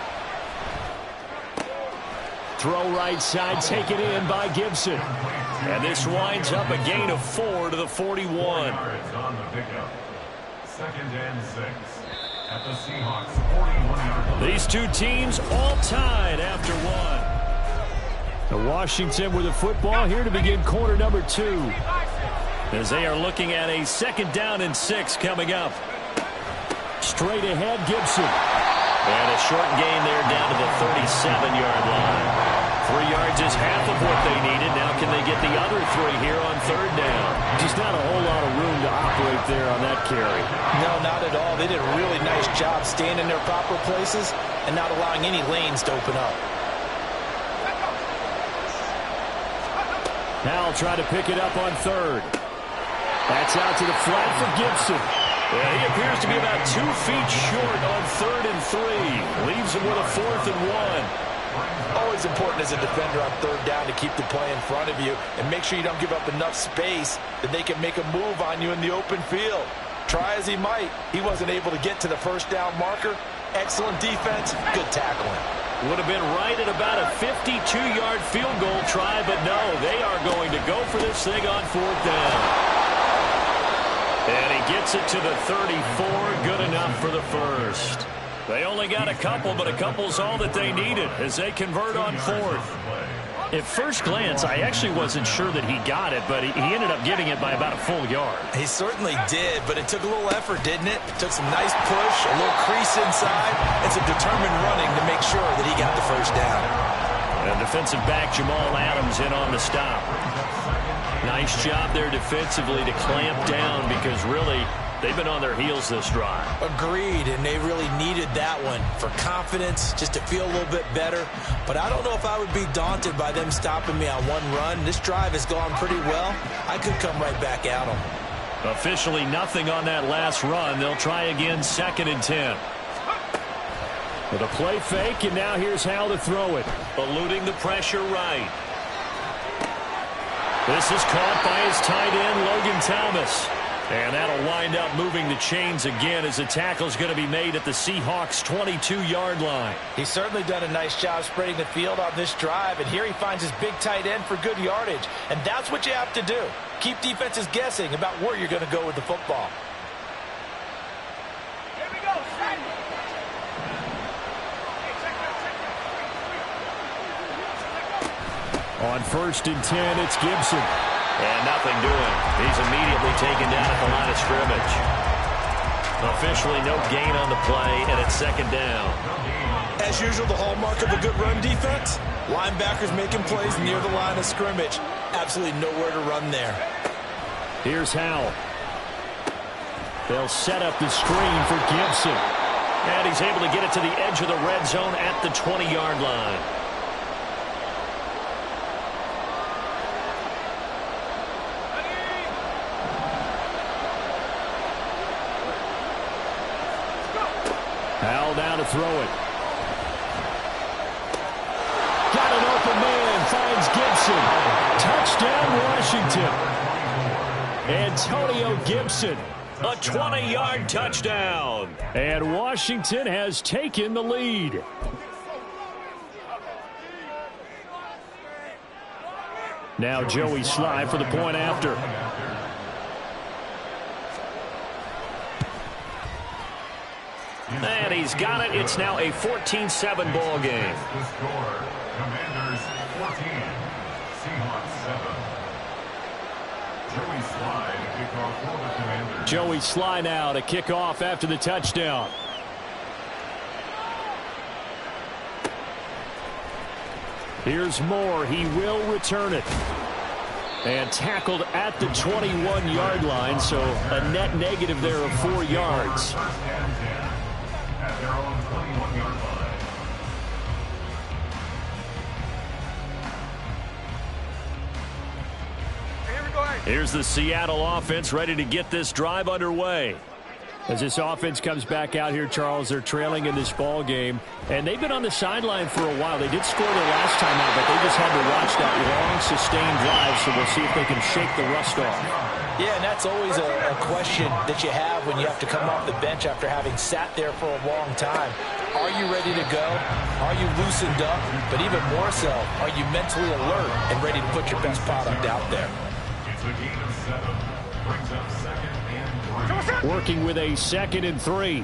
Throw right side, taken in by Gibson. And this winds up a gain of 4 to the 41. Second and 6 at the Seahawks 41-yard line. These two teams all tied after one. The Washington with the football here to begin quarter number 2. As they are looking at a second down and 6 coming up. Straight ahead, Gibson. And a short gain there down to the 37-yard line. 3 yards is half of what they needed. Now can they get the other 3 here on third down? Just not a whole lot of room to operate there on that carry. No, not at all. They did a really nice job staying in their proper places and not allowing any lanes to open up. Howell tried to pick it up on third. That's out to the flat for Gibson. Yeah, he appears to be about 2 feet short on 3rd and 3. Leaves him with a 4th and 1. Always important as a defender on third down to keep the play in front of you and make sure you don't give up enough space that they can make a move on you in the open field. Try as he might, he wasn't able to get to the first down marker. Excellent defense, good tackling. Would have been right at about a 52-yard field goal try, but no, they are going to go for this thing on fourth down. And he gets it to the 34, good enough for the first. They only got a couple, but a couple's all that they needed as they convert on fourth. At first glance, I actually wasn't sure that he got it, but he ended up getting it by about a full yard. He certainly did, but it took a little effort, didn't it? Took some nice push, a little crease inside, and some determined running to make sure that he got the first down. And defensive back Jamal Adams in on the stop. Nice job there defensively to clamp down because really they've been on their heels this drive. Agreed, and they really needed that one for confidence, just to feel a little bit better. But I don't know if I would be daunted by them stopping me on one run. This drive has gone pretty well. I could come right back at them. Officially nothing on that last run. They'll try again, 2nd and 10. With a play fake, and now here's how to throw it. Eluding the pressure right. This is caught by his tight end, Logan Thomas. And that'll wind up moving the chains again as the tackle's going to be made at the Seahawks' 22-yard line. He's certainly done a nice job spreading the field on this drive, and here he finds his big tight end for good yardage. And that's what you have to do. Keep defenses guessing about where you're going to go with the football. Here we go. On 1st and 10, it's Gibson. And nothing doing. He's immediately taken down at the line of scrimmage. Officially no gain on the play, and it's 2nd down. As usual, the hallmark of a good run defense, linebackers making plays near the line of scrimmage. Absolutely nowhere to run there. Here's Howell. They'll set up the screen for Gibson. And he's able to get it to the edge of the red zone at the 20-yard line. Howell down to throw it. Got an open man, finds Gibson. Touchdown, Washington. Antonio Gibson, a 20-yard touchdown. And Washington has taken the lead. Now Joey Sly for the point after. And he's got it. It's now a 14-7 ball game. The score, Commanders 14, Seahawks 7. Joey Sly to kick off for the Commanders. Joey Sly now to kick off after the touchdown. Here's Moore. He will return it. And tackled at the 21-yard line, so a net negative there of 4 yards. At their own 21-yard line. Here we go. Here's the Seattle offense ready to get this drive underway. As this offense comes back out here, Charles, they're trailing in this ball game. And they've been on the sideline for a while. They did score their last time out, but they just had to watch that long, sustained drive, so we'll see if they can shake the rust off. Yeah, and that's always a question that you have when you have to come off the bench after having sat there for a long time. Are you ready to go? Are you loosened up? But even more so, are you mentally alert and ready to put your best product out there? It's a gain of 7. Brings up 2nd and 3. Working with a 2nd and 3.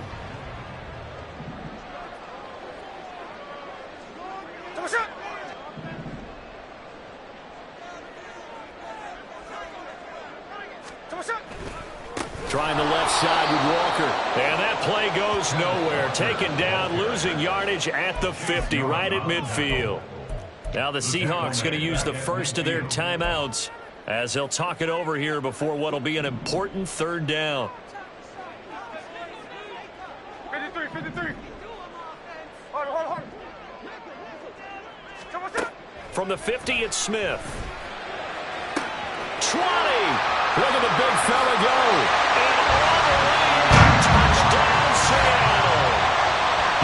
Trying the left side with Walker. And that play goes nowhere. Taken down, losing yardage at the 50, right at midfield. Now the Seahawks going to use the first of their timeouts as they'll talk it over here before what will be an important 3rd down. 53. Hold. From the 50, it's Smith. 20. Look at the big fella go. And all the way, touchdown Seattle.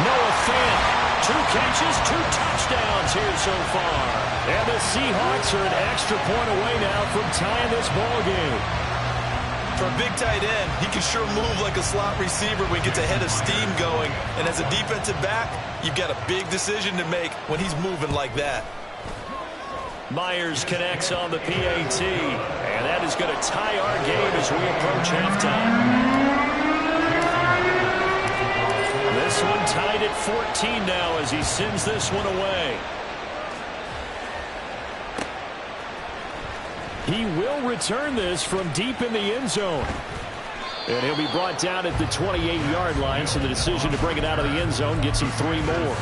Noah Fant, 2 catches, 2 touchdowns. yards here so far. And the Seahawks are an extra point away now from tying this ball game. For a big tight end, he can sure move like a slot receiver when he gets a head of steam going. And as a defensive back, you've got a big decision to make when he's moving like that. Myers connects on the PAT, and that is going to tie our game as we approach halftime. This one tied at 14 now as he sends this one away. He will return this from deep in the end zone. And he'll be brought down at the 28-yard line, so the decision to bring it out of the end zone gets him 3 more.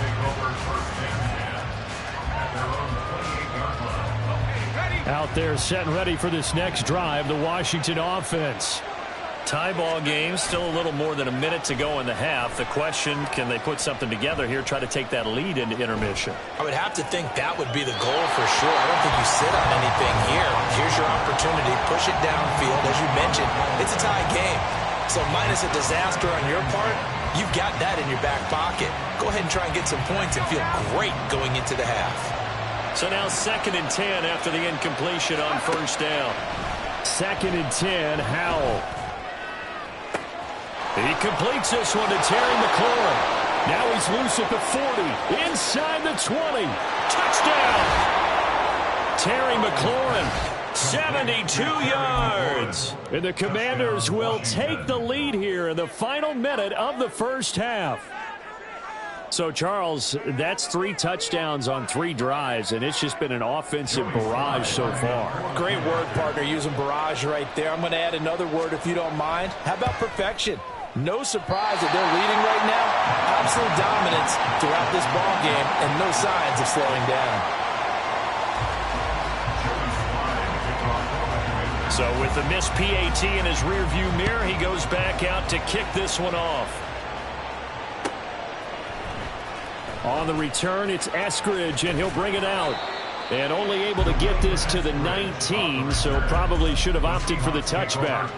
Out there set and ready for this next drive, the Washington offense. Tie ball game, still a little more than a minute to go in the half. The question, can they put something together here, try to take that lead into intermission? I would have to think that would be the goal for sure. I don't think you sit on anything here. Here's your opportunity. Push it downfield. As you mentioned, it's a tie game. So minus a disaster on your part, you've got that in your back pocket. Go ahead and try and get some points and feel great going into the half. So now 2nd and 10 after the incompletion on first down. 2nd and 10, Howell. He completes this one to Terry McLaurin. Now he's loose at the 40, inside the 20. Touchdown! Terry McLaurin, 72 yards. And the Commanders will take the lead here in the final minute of the first half. So, Charles, that's 3 touchdowns on 3 drives, and it's just been an offensive barrage so far. Great word, partner, using barrage right there. I'm going to add another word if you don't mind. How about perfection? No surprise that they're leading right now. Absolute dominance throughout this ball game and no signs of slowing down. So with the missed PAT in his rearview mirror, he goes back out to kick this one off. On the return, it's Eskridge, and he'll bring it out. And only able to get this to the 19, so probably should have opted for the touchback.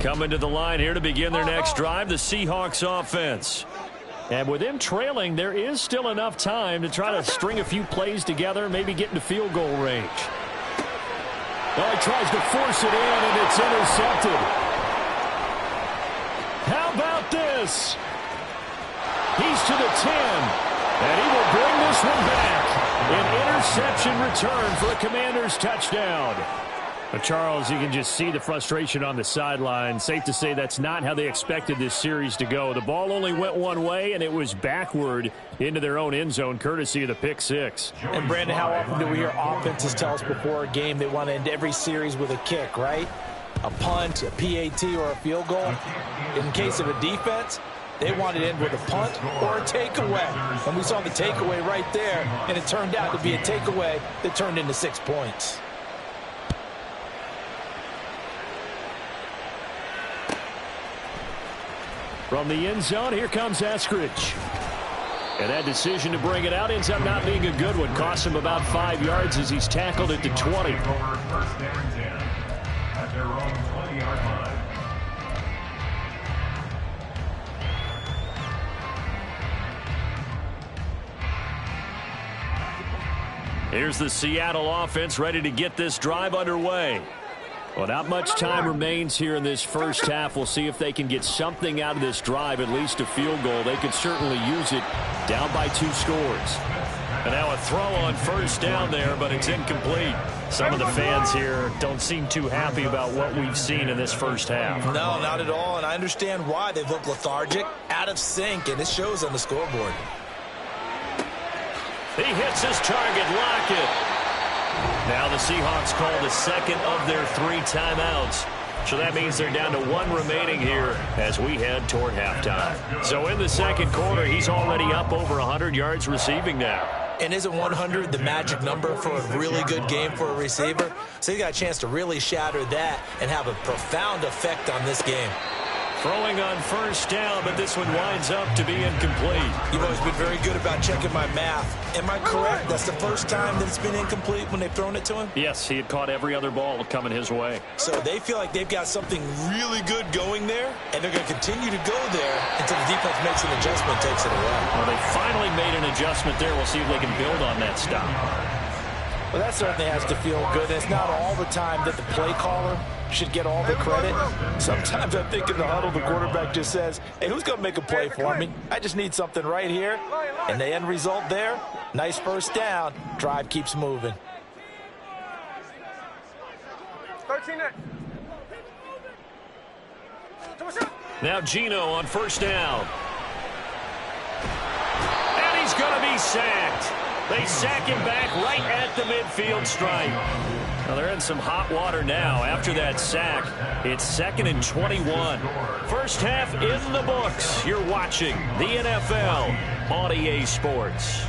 Coming to the line here to begin their next drive, the Seahawks offense. And with them trailing, there is still enough time to try to string a few plays together, maybe get into field goal range. Oh, he tries to force it in, and it's intercepted. How about this? He's to the 10, and he will bring this one back. An interception return for a Commanders touchdown. But Charles, you can just see the frustration on the sideline. Safe to say that's not how they expected this series to go. The ball only went one way, and it was backward into their own end zone, courtesy of the pick six. And, Brandon, how often do we hear offenses tell us before a game they want to end every series with a kick, right? A punt, a PAT, or a field goal. In case of a defense, they want to end with a punt or a takeaway. And we saw the takeaway right there, and it turned out to be a takeaway that turned into 6 points. From the end zone, here comes Eskridge. And that decision to bring it out ends up not being a good one. Cost him about 5 yards as he's tackled at the 20. First and 10 at their own 20-yard line. Here's the Seattle offense ready to get this drive underway. Well, not much time remains here in this first half. We'll see if they can get something out of this drive, at least a field goal. They could certainly use it down by 2 scores. And now a throw on first down there, but it's incomplete. Some of the fans here don't seem too happy about what we've seen in this first half. No, not at all, and I understand why. They've looked lethargic, out of sync, and it shows on the scoreboard. He hits his target, Lockett. Now the Seahawks call the second of their 3 timeouts. So that means they're down to 1 remaining here as we head toward halftime. So in the second quarter, he's already up over 100 yards receiving now. And isn't 100 the magic number for a really good game for a receiver? So he got a chance to really shatter that and have a profound effect on this game. Throwing on first down, but this one winds up to be incomplete. You've always been very good about checking my math. Am I correct? That's the first time that it's been incomplete when they've thrown it to him? Yes, he had caught every other ball coming his way. So they feel like they've got something really good going there, and they're going to continue to go there until the defense makes an adjustment and takes it away. Well, they finally made an adjustment there. We'll see if they can build on that stop. Well, that certainly has to feel good. It's not all the time that the play caller should get all the credit. Sometimes I think in the huddle, the quarterback just says, hey, who's going to make a play for me? I just need something right here. And the end result there, nice first down. Drive keeps moving. 13 next. Now Gino on first down. And he's going to be sacked. They sack him back right at the midfield stripe. Now they're in some hot water now after that sack. It's 2nd and 21. First half in the books. You're watching the NFL on EA Sports.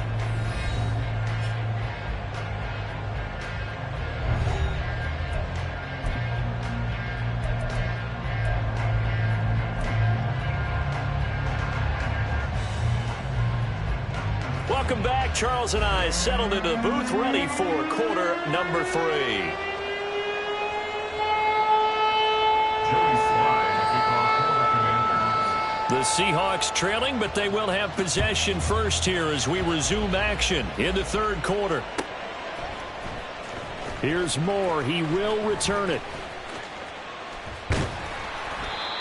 Welcome back. Charles and I settled into the booth, ready for quarter number 3. The Seahawks trailing, but they will have possession first here as we resume action in the third quarter. Here's Moore. He will return it.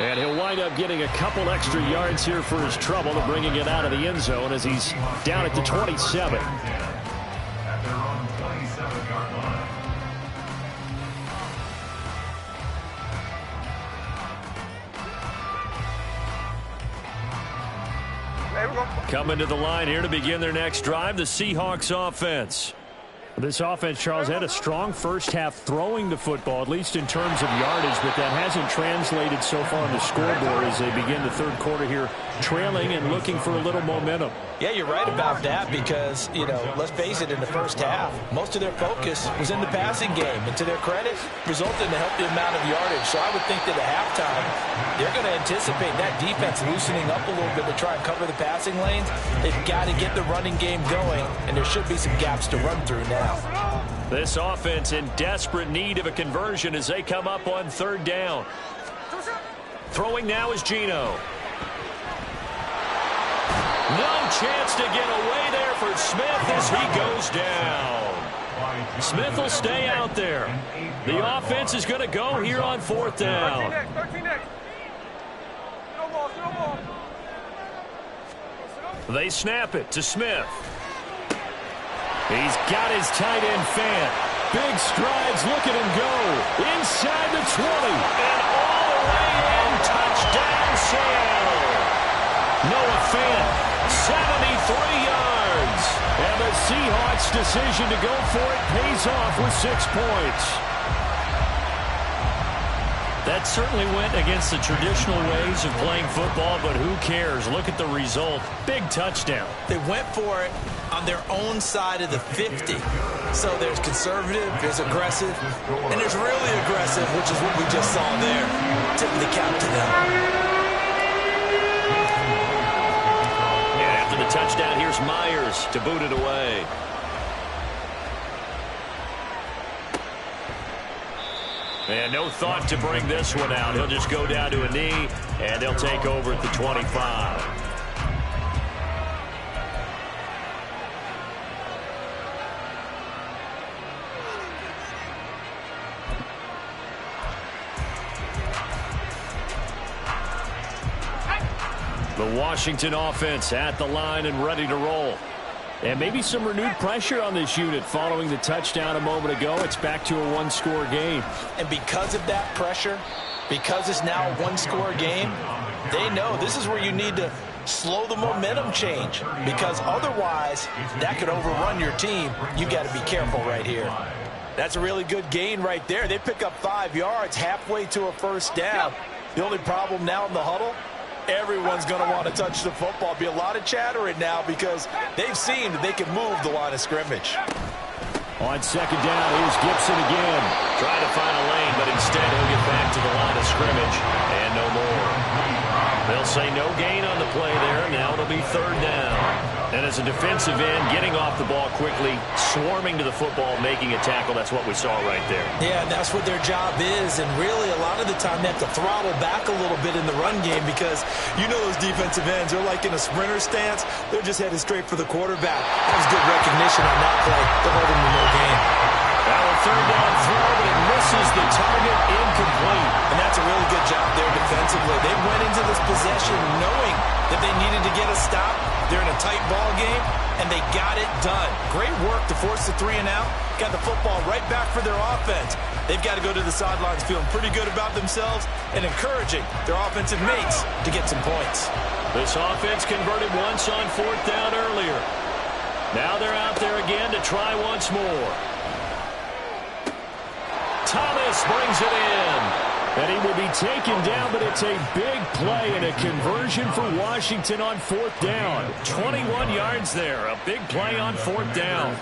And he'll wind up getting a couple extra yards here for his trouble and bringing it out of the end zone as he's down at the 27. At their own 27-yard line. There we go. Coming to the line here to begin their next drive, the Seahawks offense. This offense, Charles, had a strong first half throwing the football, at least in terms of yardage, but that hasn't translated so far on the scoreboard as they begin the third quarter here, trailing and looking for a little momentum. Yeah, you're right about that because, you know, let's face it, in the first half, most of their focus was in the passing game. And to their credit, resulted in a healthy amount of yardage. So I would think that at halftime, they're going to anticipate that defense loosening up a little bit to try and cover the passing lanes. They've got to get the running game going, and there should be some gaps to run through now. This offense in desperate need of a conversion as they come up on third down. Throwing now is Gino. No chance to get away there for Smith as he goes down. Smith will stay out there. The offense is going to go here on fourth down. 13 next. No ball. They snap it to Smith. He's got his tight end fan. Big strides. Look at him go. Inside the 20. And all the way in. Touchdown, Sam. Noah Fant, 73 yards. And the Seahawks' decision to go for it pays off with 6 points. That certainly went against the traditional ways of playing football, but who cares? Look at the result. Big touchdown. They went for it on their own side of the 50. So there's conservative, there's aggressive, and there's really aggressive, which is what we just saw there. Tipping the cap to them. And after the touchdown, here's Myers to boot it away. And no thought to bring this one out. He'll just go down to a knee, and they'll take over at the 25. The Washington offense at the line and ready to roll. And maybe some renewed pressure on this unit following the touchdown a moment ago. It's back to a one-score game. And because of that pressure, because it's now a one-score game, they know this is where you need to slow the momentum change. Because otherwise, that could overrun your team. You got to be careful right here. That's a really good gain right there. They pick up 5 yards halfway to a first down. The only problem now in the huddle, everyone's going to want to touch the football. Be a lot of chattering now because they've seen that they can move the line of scrimmage. On second down, here's Gibson again. Trying to find a lane, but instead he'll get back to the line of scrimmage and no more. They'll say no gain on the play there. Now it'll be third down. And as a defensive end, getting off the ball quickly, swarming to the football, making a tackle, that's what we saw right there. Yeah, and that's what their job is. And really, a lot of the time, they have to throttle back a little bit in the run game because you know those defensive ends, they're like in a sprinter stance. They're just headed straight for the quarterback. That was good recognition on that play. They're holding him to no gain. Now a third down throw, but it misses the target, incomplete. And that's a really good job there defensively. They went into this possession knowing that they needed to get a stop. They're in a tight ball game, and they got it done. Great work to force the 3 and out. Got the football right back for their offense. They've got to go to the sidelines feeling pretty good about themselves and encouraging their offensive mates to get some points. This offense converted once on fourth down earlier. Now they're out there again to try once more. Thomas brings it in. And he will be taken down, but it's a big play and a conversion for Washington on fourth down. 21 yards there. A big play on fourth down.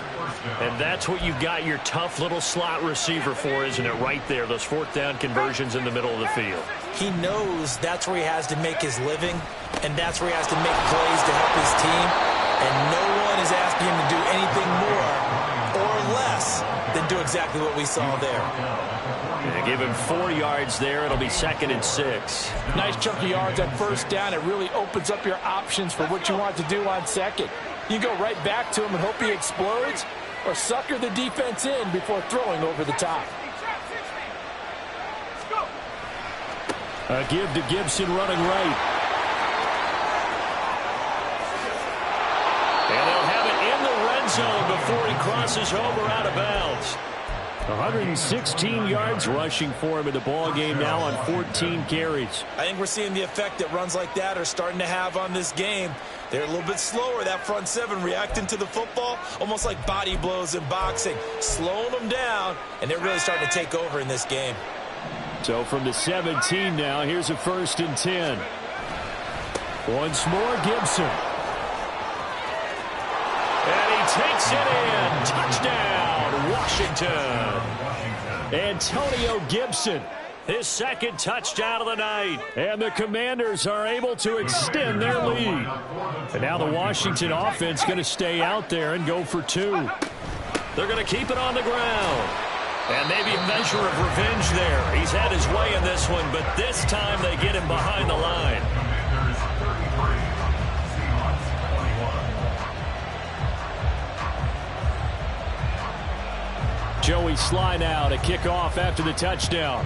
And that's what you've got your tough little slot receiver for, isn't it? Right there, those fourth down conversions in the middle of the field. He knows that's where he has to make his living, and that's where he has to make plays to help his team. And no one is asking him to do anything more or less than do exactly what we saw there. They give him 4 yards there. It'll be 2nd and 6. Nice chunk of yards at first down. It really opens up your options for what you want to do on second. You go right back to him and hope he explodes, or sucker the defense in before throwing over the top. A give to Gibson running right. And they'll have it in the red zone before he crosses over out of bounds. 116 yards rushing for him in the ball game now on 14 carries. I think we're seeing the effect that runs like that are starting to have on this game. They're a little bit slower, that front seven, reacting to the football, almost like body blows in boxing, slowing them down, and they're really starting to take over in this game. So from the 17 now, here's a 1st and 10. Once more, Gibson. And he takes it in. Touchdown, Washington. Antonio Gibson. His 2nd touchdown of the night. And the Commanders are able to extend their lead. And now the Washington offense going to stay out there and go for 2. They're going to keep it on the ground. And maybe a measure of revenge there. He's had his way in this one, but this time they get him behind the line. Joey Sly now to kick off after the touchdown.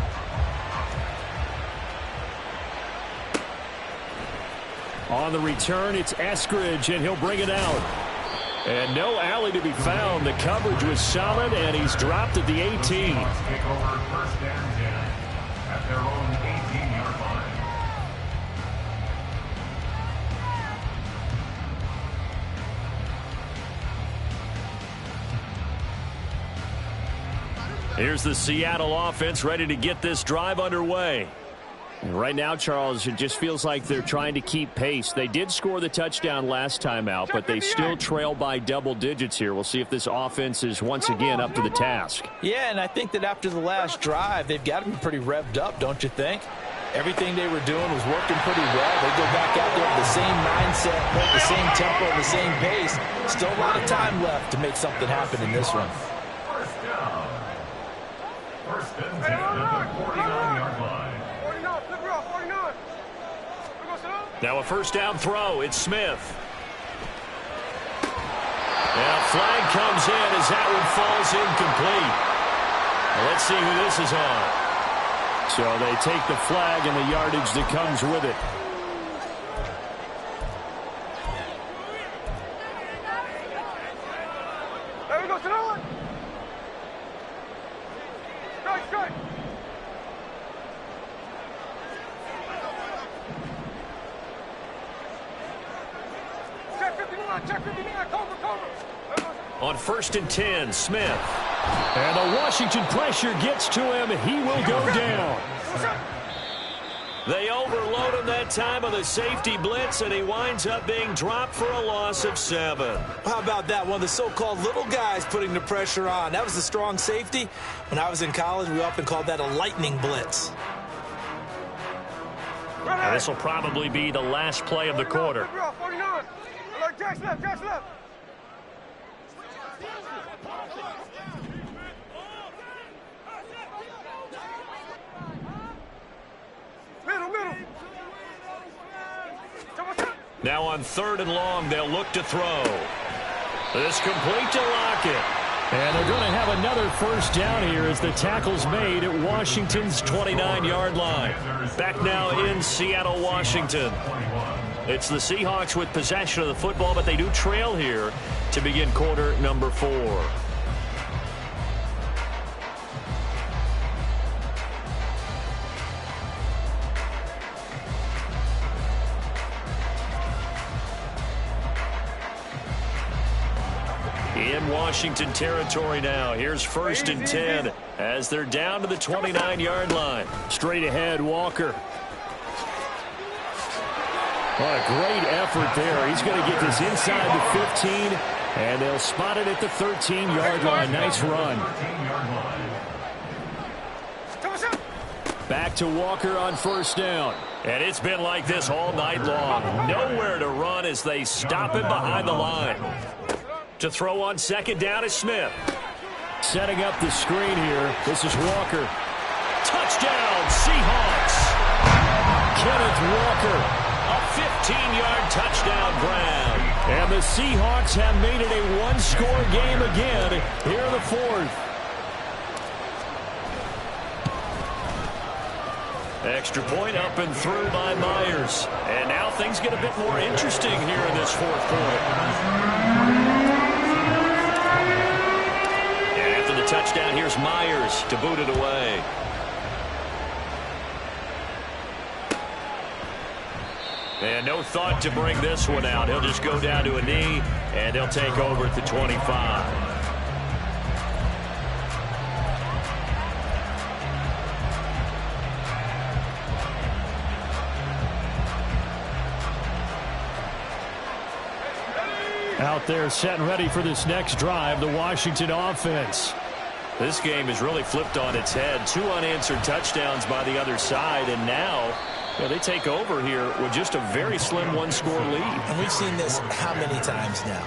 On the return, it's Eskridge, and he'll bring it out. And no alley to be found. The coverage was solid, and he's dropped at the 18. Take over 1st and 10 at their own 18-yard line. Here's the Seattle offense ready to get this drive underway. And right now, Charles, it just feels like they're trying to keep pace. They did score the touchdown last time out, but they still trail by double digits here. We'll see if this offense is once again up to the task. Yeah, and I think that after the last drive, they've got to be pretty revved up, don't you think? Everything they were doing was working pretty well. They go back out there with the same mindset, the same tempo, the same pace. Still a lot of time left to make something happen in this one. 1st and 10 at the 49-yard line. Now a 1st down throw. It's Smith. And a flag comes in as that one falls incomplete. Well, let's see who this is on. So they take the flag and the yardage that comes with it. There we go, sit on. Strike. Check 59, cover. On 1st and 10, Smith. And the Washington pressure gets to him. He will go down. They overload him that time on the safety blitz, and he winds up being dropped for a loss of 7. How about that? One of the so-called little guys putting the pressure on. That was the strong safety. When I was in college, we often called that a lightning blitz. And this will probably be the last play of the quarter. Now on 3rd and long, they'll look to throw. This complete to Lockett. And they're going to have another first down here as the tackle's made at Washington's 29-yard line. Back now in Seattle, Washington. It's the Seahawks with possession of the football, but they do trail here to begin quarter number 4. In Washington territory now. Here's 1st and 10 as they're down to the 29-yard line. Straight ahead, Walker. What a great effort there. He's going to get this inside the 15, and they'll spot it at the 13-yard line. Nice run. Back to Walker on 1st down. And it's been like this all night long. Nowhere to run as they stop him behind the line. To throw on 2nd down is Smith. Setting up the screen here. This is Walker. Touchdown, Seahawks. Kenneth Walker, a 15-yard touchdown grab. And the Seahawks have made it a one-score game again here in the 4th. Extra point up and through by Myers. And now things get a bit more interesting here in this 4th quarter. Touchdown, here's Myers to boot it away. And no thought to bring this one out. He'll just go down to a knee, and he'll take over at the 25. Out there set and ready for this next drive, the Washington offense. This game has really flipped on its head. 2 unanswered touchdowns by the other side, and now they take over here with just a very slim one-score lead. And we've seen this how many times now?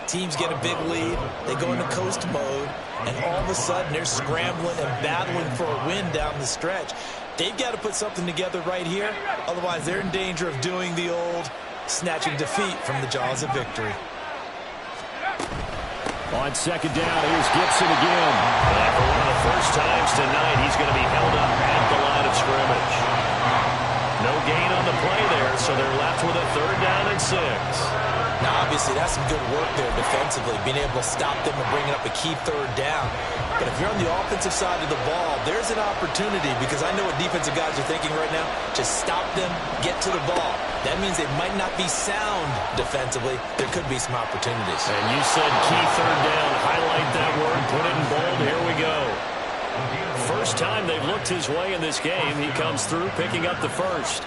Teams get a big lead, they go into coast mode, and all of a sudden they're scrambling and battling for a win down the stretch. They've got to put something together right here, otherwise they're in danger of doing the old snatching defeat from the jaws of victory. On 2nd down, here's Gibson again. And for one of the first times tonight, he's going to be held up at the line of scrimmage. No gain on the play there, so they're left with a 3rd down and 6. Now, obviously, that's some good work there defensively, being able to stop them and bringing up a key 3rd down. But if you're on the offensive side of the ball, there's an opportunity, because I know what defensive guys are thinking right now. Just stop them, get to the ball. That means they might not be sound defensively. There could be some opportunities. And you said key 3rd down. Highlight that word. Put it in bold. Here we go. First time they've looked his way in this game. He comes through picking up the first.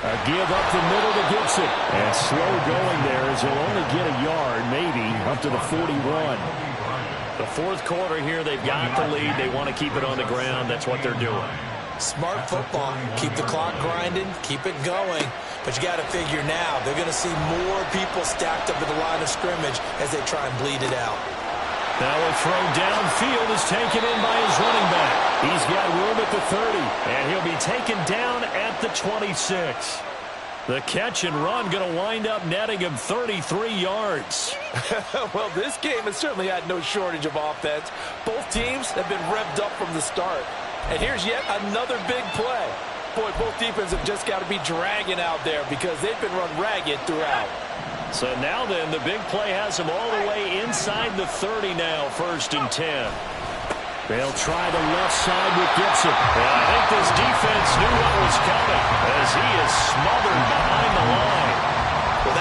A give up the middle to Gibson. And slow going there as he'll only get a yard, maybe, up to the 41. The 4th quarter here, they've got the lead. They want to keep it on the ground. That's what they're doing. Smart football. Keep the clock grinding. Keep it going. But you got to figure now, they're going to see more people stacked up at the line of scrimmage as they try and bleed it out. Now a throw downfield is taken in by his running back. He's got room at the 30, and he'll be taken down at the 26. The catch and run going to wind up netting him 33 yards. Well, this game has certainly had no shortage of offense. Both teams have been revved up from the start. And here's yet another big play. Boy, both defenses have just got to be dragging out there because they've been run ragged throughout. So now then, the big play has him all the way inside the 30 now, 1st and 10. They'll try the left side with Gibson. And I think this defense knew what was coming as he is smothered behind the line. Well,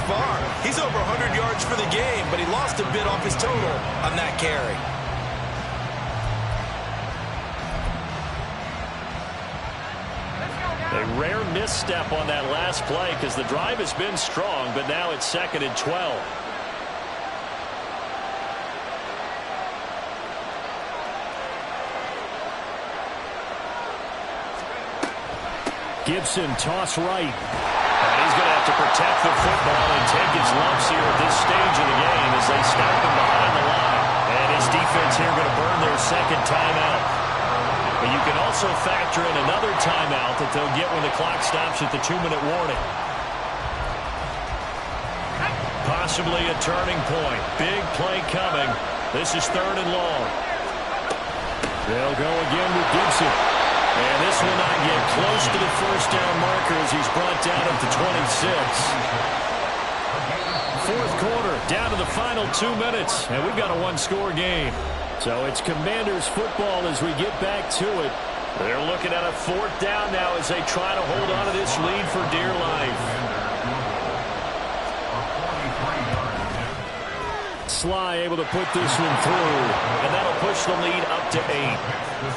far. He's over 100 yards for the game, but he lost a bit off his total on that carry. A rare misstep on that last play because the drive has been strong, but now it's 2nd and 12. Gibson toss right. And he's going to have to protect the football and take his lumps here at this stage of the game as they stop him behind the line. And his defense here going to burn their second timeout. But you can also factor in another timeout that they'll get when the clock stops at the 2-minute warning. Possibly a turning point. Big play coming. This is 3rd and long. They'll go again with Gibson. And this will not get close to the first down marker as he's brought down at the 26. 4th quarter, down to the final 2 minutes, and we've got a one-score game. So it's Commanders football as we get back to it. They're looking at a 4th down now as they try to hold on to this lead for dear life. Sly able to put this one through, and that'll push the lead up to 8.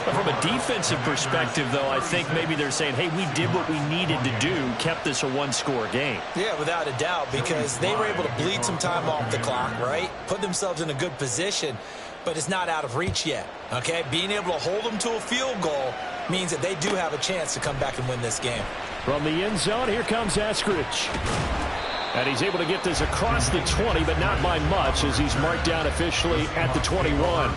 But from a defensive perspective, though, I think maybe they're saying, hey, we did what we needed to do, kept this a one-score game. Yeah, without a doubt, because they were able to bleed some time off the clock, right? Put themselves in a good position, but it's not out of reach yet, okay? Being able to hold them to a field goal means that they do have a chance to come back and win this game. From the end zone, here comes Eskridge. And he's able to get this across the 20, but not by much as he's marked down officially at the 21.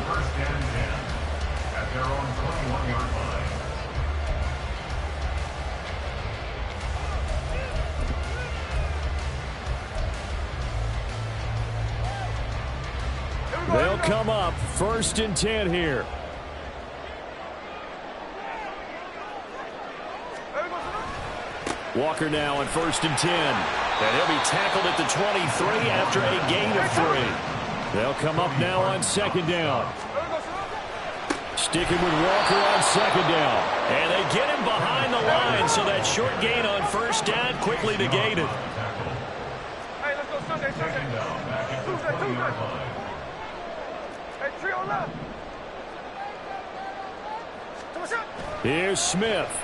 At their own 21-yard line. They'll come up 1st and 10 here. Walker now on 1st and 10. And he'll be tackled at the 23 after a gain of 3. They'll come up now on 2nd down. Sticking with Walker on 2nd down. And they get him behind the line, so that short gain on 1st down quickly negated. Hey, let's go Sunday. Second down, back at the 20-yard line. Hey, trio left. Here's Smith.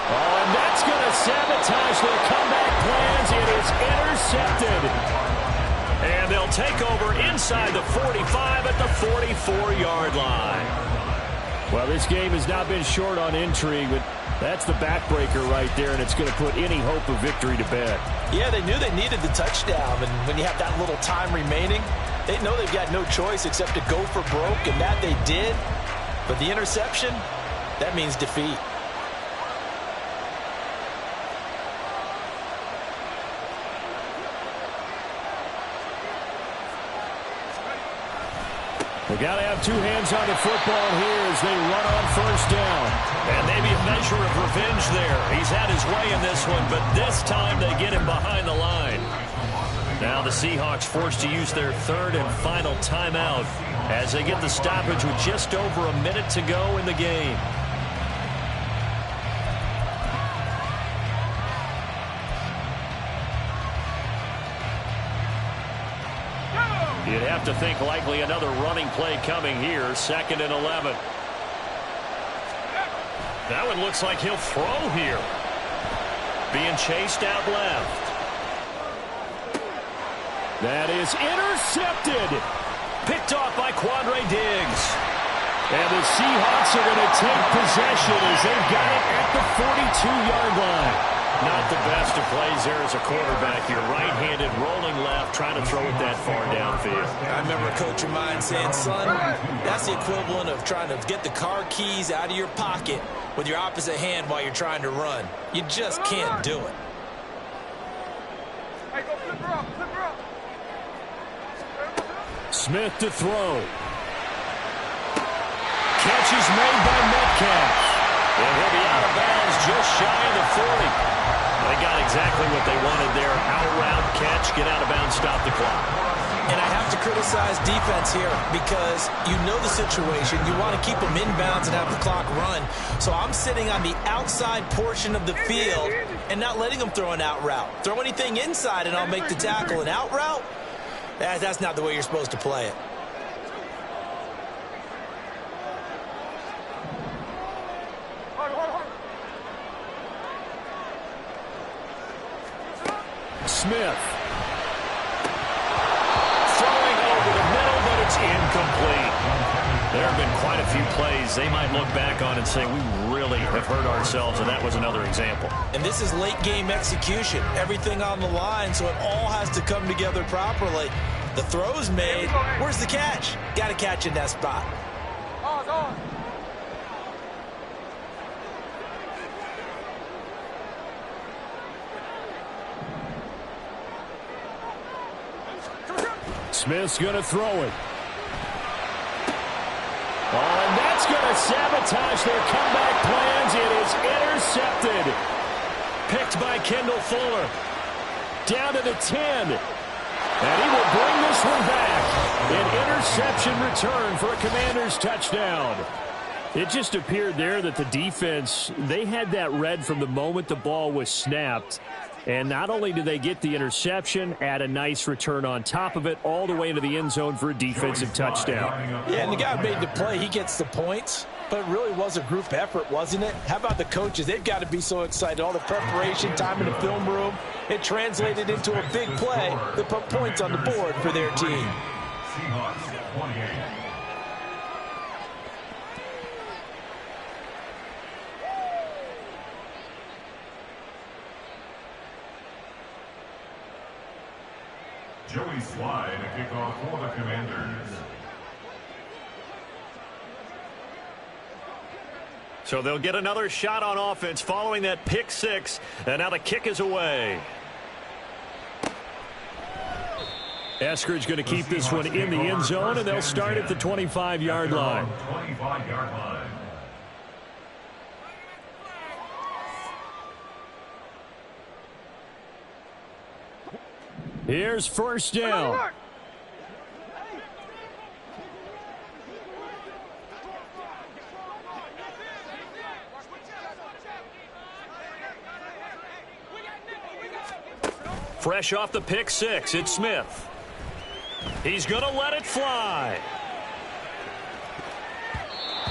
Oh, and that's going to sabotage their comeback plans. It is intercepted. And they'll take over inside the 45 at the 44-yard line. Well, this game has not been short on intrigue, but that's the backbreaker right there, and it's going to put any hope of victory to bed. Yeah, they knew they needed the touchdown, and when you have that little time remaining, they know they've got no choice except to go for broke, and that they did. But the interception, that means defeat. They got to have two hands on the football here as they run on 1st down. And maybe a measure of revenge there. He's had his way in this one, but this time they get him behind the line. Now the Seahawks forced to use their 3rd and final timeout as they get the stoppage with just over a minute to go in the game. You'd have to think likely another running play coming here. 2nd and 11. That one looks like he'll throw here. Being chased out left. That is intercepted. Picked off by Quandre Diggs. And the Seahawks are going to take possession as they've got it at the 42-yard line. Not the best of plays there as a quarterback. You're right-handed, rolling left, trying to throw it that far downfield. I remember a coach of mine saying, son, that's the equivalent of trying to get the car keys out of your pocket with your opposite hand while you're trying to run. You just can't do it. Hey, go flip her up, flip her up. Smith to throw. Catch is made by Metcalf. And he'll be out of bounds just shy of the 40. They got exactly what they wanted there. Out route catch, get out of bounds, stop the clock. And I have to criticize defense here because you know the situation. You want to keep them inbounds and have the clock run. So I'm sitting on the outside portion of the field and not letting them throw an out route. Throw anything inside and I'll make the tackle. An out route? That's not the way you're supposed to play it. Smith. Throwing over the middle, but it's incomplete. There have been quite a few plays they might look back on and say, we really have hurt ourselves, and that was another example. And this is late game execution. Everything on the line, so it all has to come together properly. The throw's made. Where's the catch? Got to catch in that spot. Smith's going to throw it. Oh, and that's going to sabotage their comeback plans. It is intercepted. Picked by Kendall Fuller. Down to the 10. And he will bring this one back. An interception return for a Commanders touchdown. It just appeared there that the defense, they had that read from the moment the ball was snapped. And not only did they get the interception, add a nice return on top of it, all the way into the end zone for a defensive touchdown. Yeah, and the guy made the play. He gets the points. But it really was a group effort, wasn't it? How about the coaches? They've got to be so excited. All the preparation, time in the film room. It translated into a big play that put points on the board for their team. Seahawks 28. Joey Slye to kick off for the Commanders. So they'll get another shot on offense following that pick six. And now the kick is away. Eskridge going to keep this one in the end zone, and they'll start at the 25-yard line. 25-yard line. Here's first down. Fresh off the pick six, it's Smith. He's going to let it fly.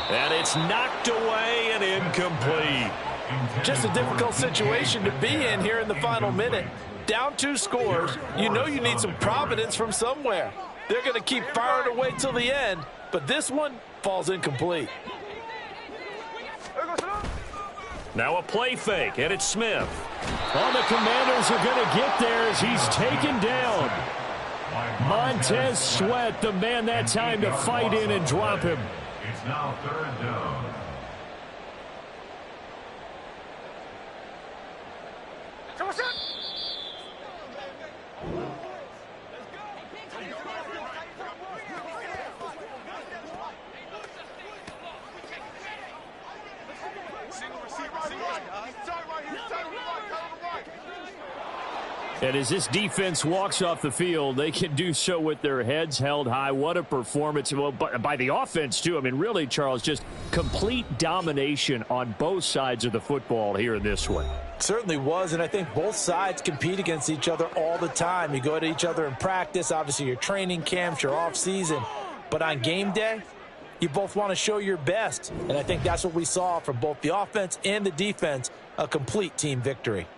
And it's knocked away and incomplete. Just a difficult situation to be in here in the final minute. Down 2 scores, you know you need some providence from somewhere. They're going to keep firing away till the end, but this one falls incomplete. Now a play fake, and it's Smith. Well, the Commanders are going to get there as he's taken down. Montez Sweat, the man that time to fight in and drop him. It's now 3rd down. And as this defense walks off the field, they can do so with their heads held high. What a performance. Well, by the offense, too. I mean, really, Charles, just complete domination on both sides of the football here in this one. Certainly was, and I think both sides compete against each other all the time. You go to each other in practice, obviously your training camps, your off-season. But on game day, you both want to show your best. And I think that's what we saw from both the offense and the defense, a complete team victory.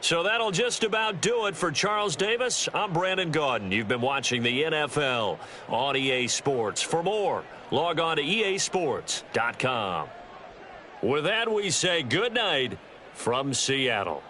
So that'll just about do it for Charles Davis. I'm Brandon Gaudin. You've been watching the NFL on EA Sports. For more, log on to easports.com. With that, we say good night from Seattle.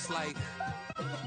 it's like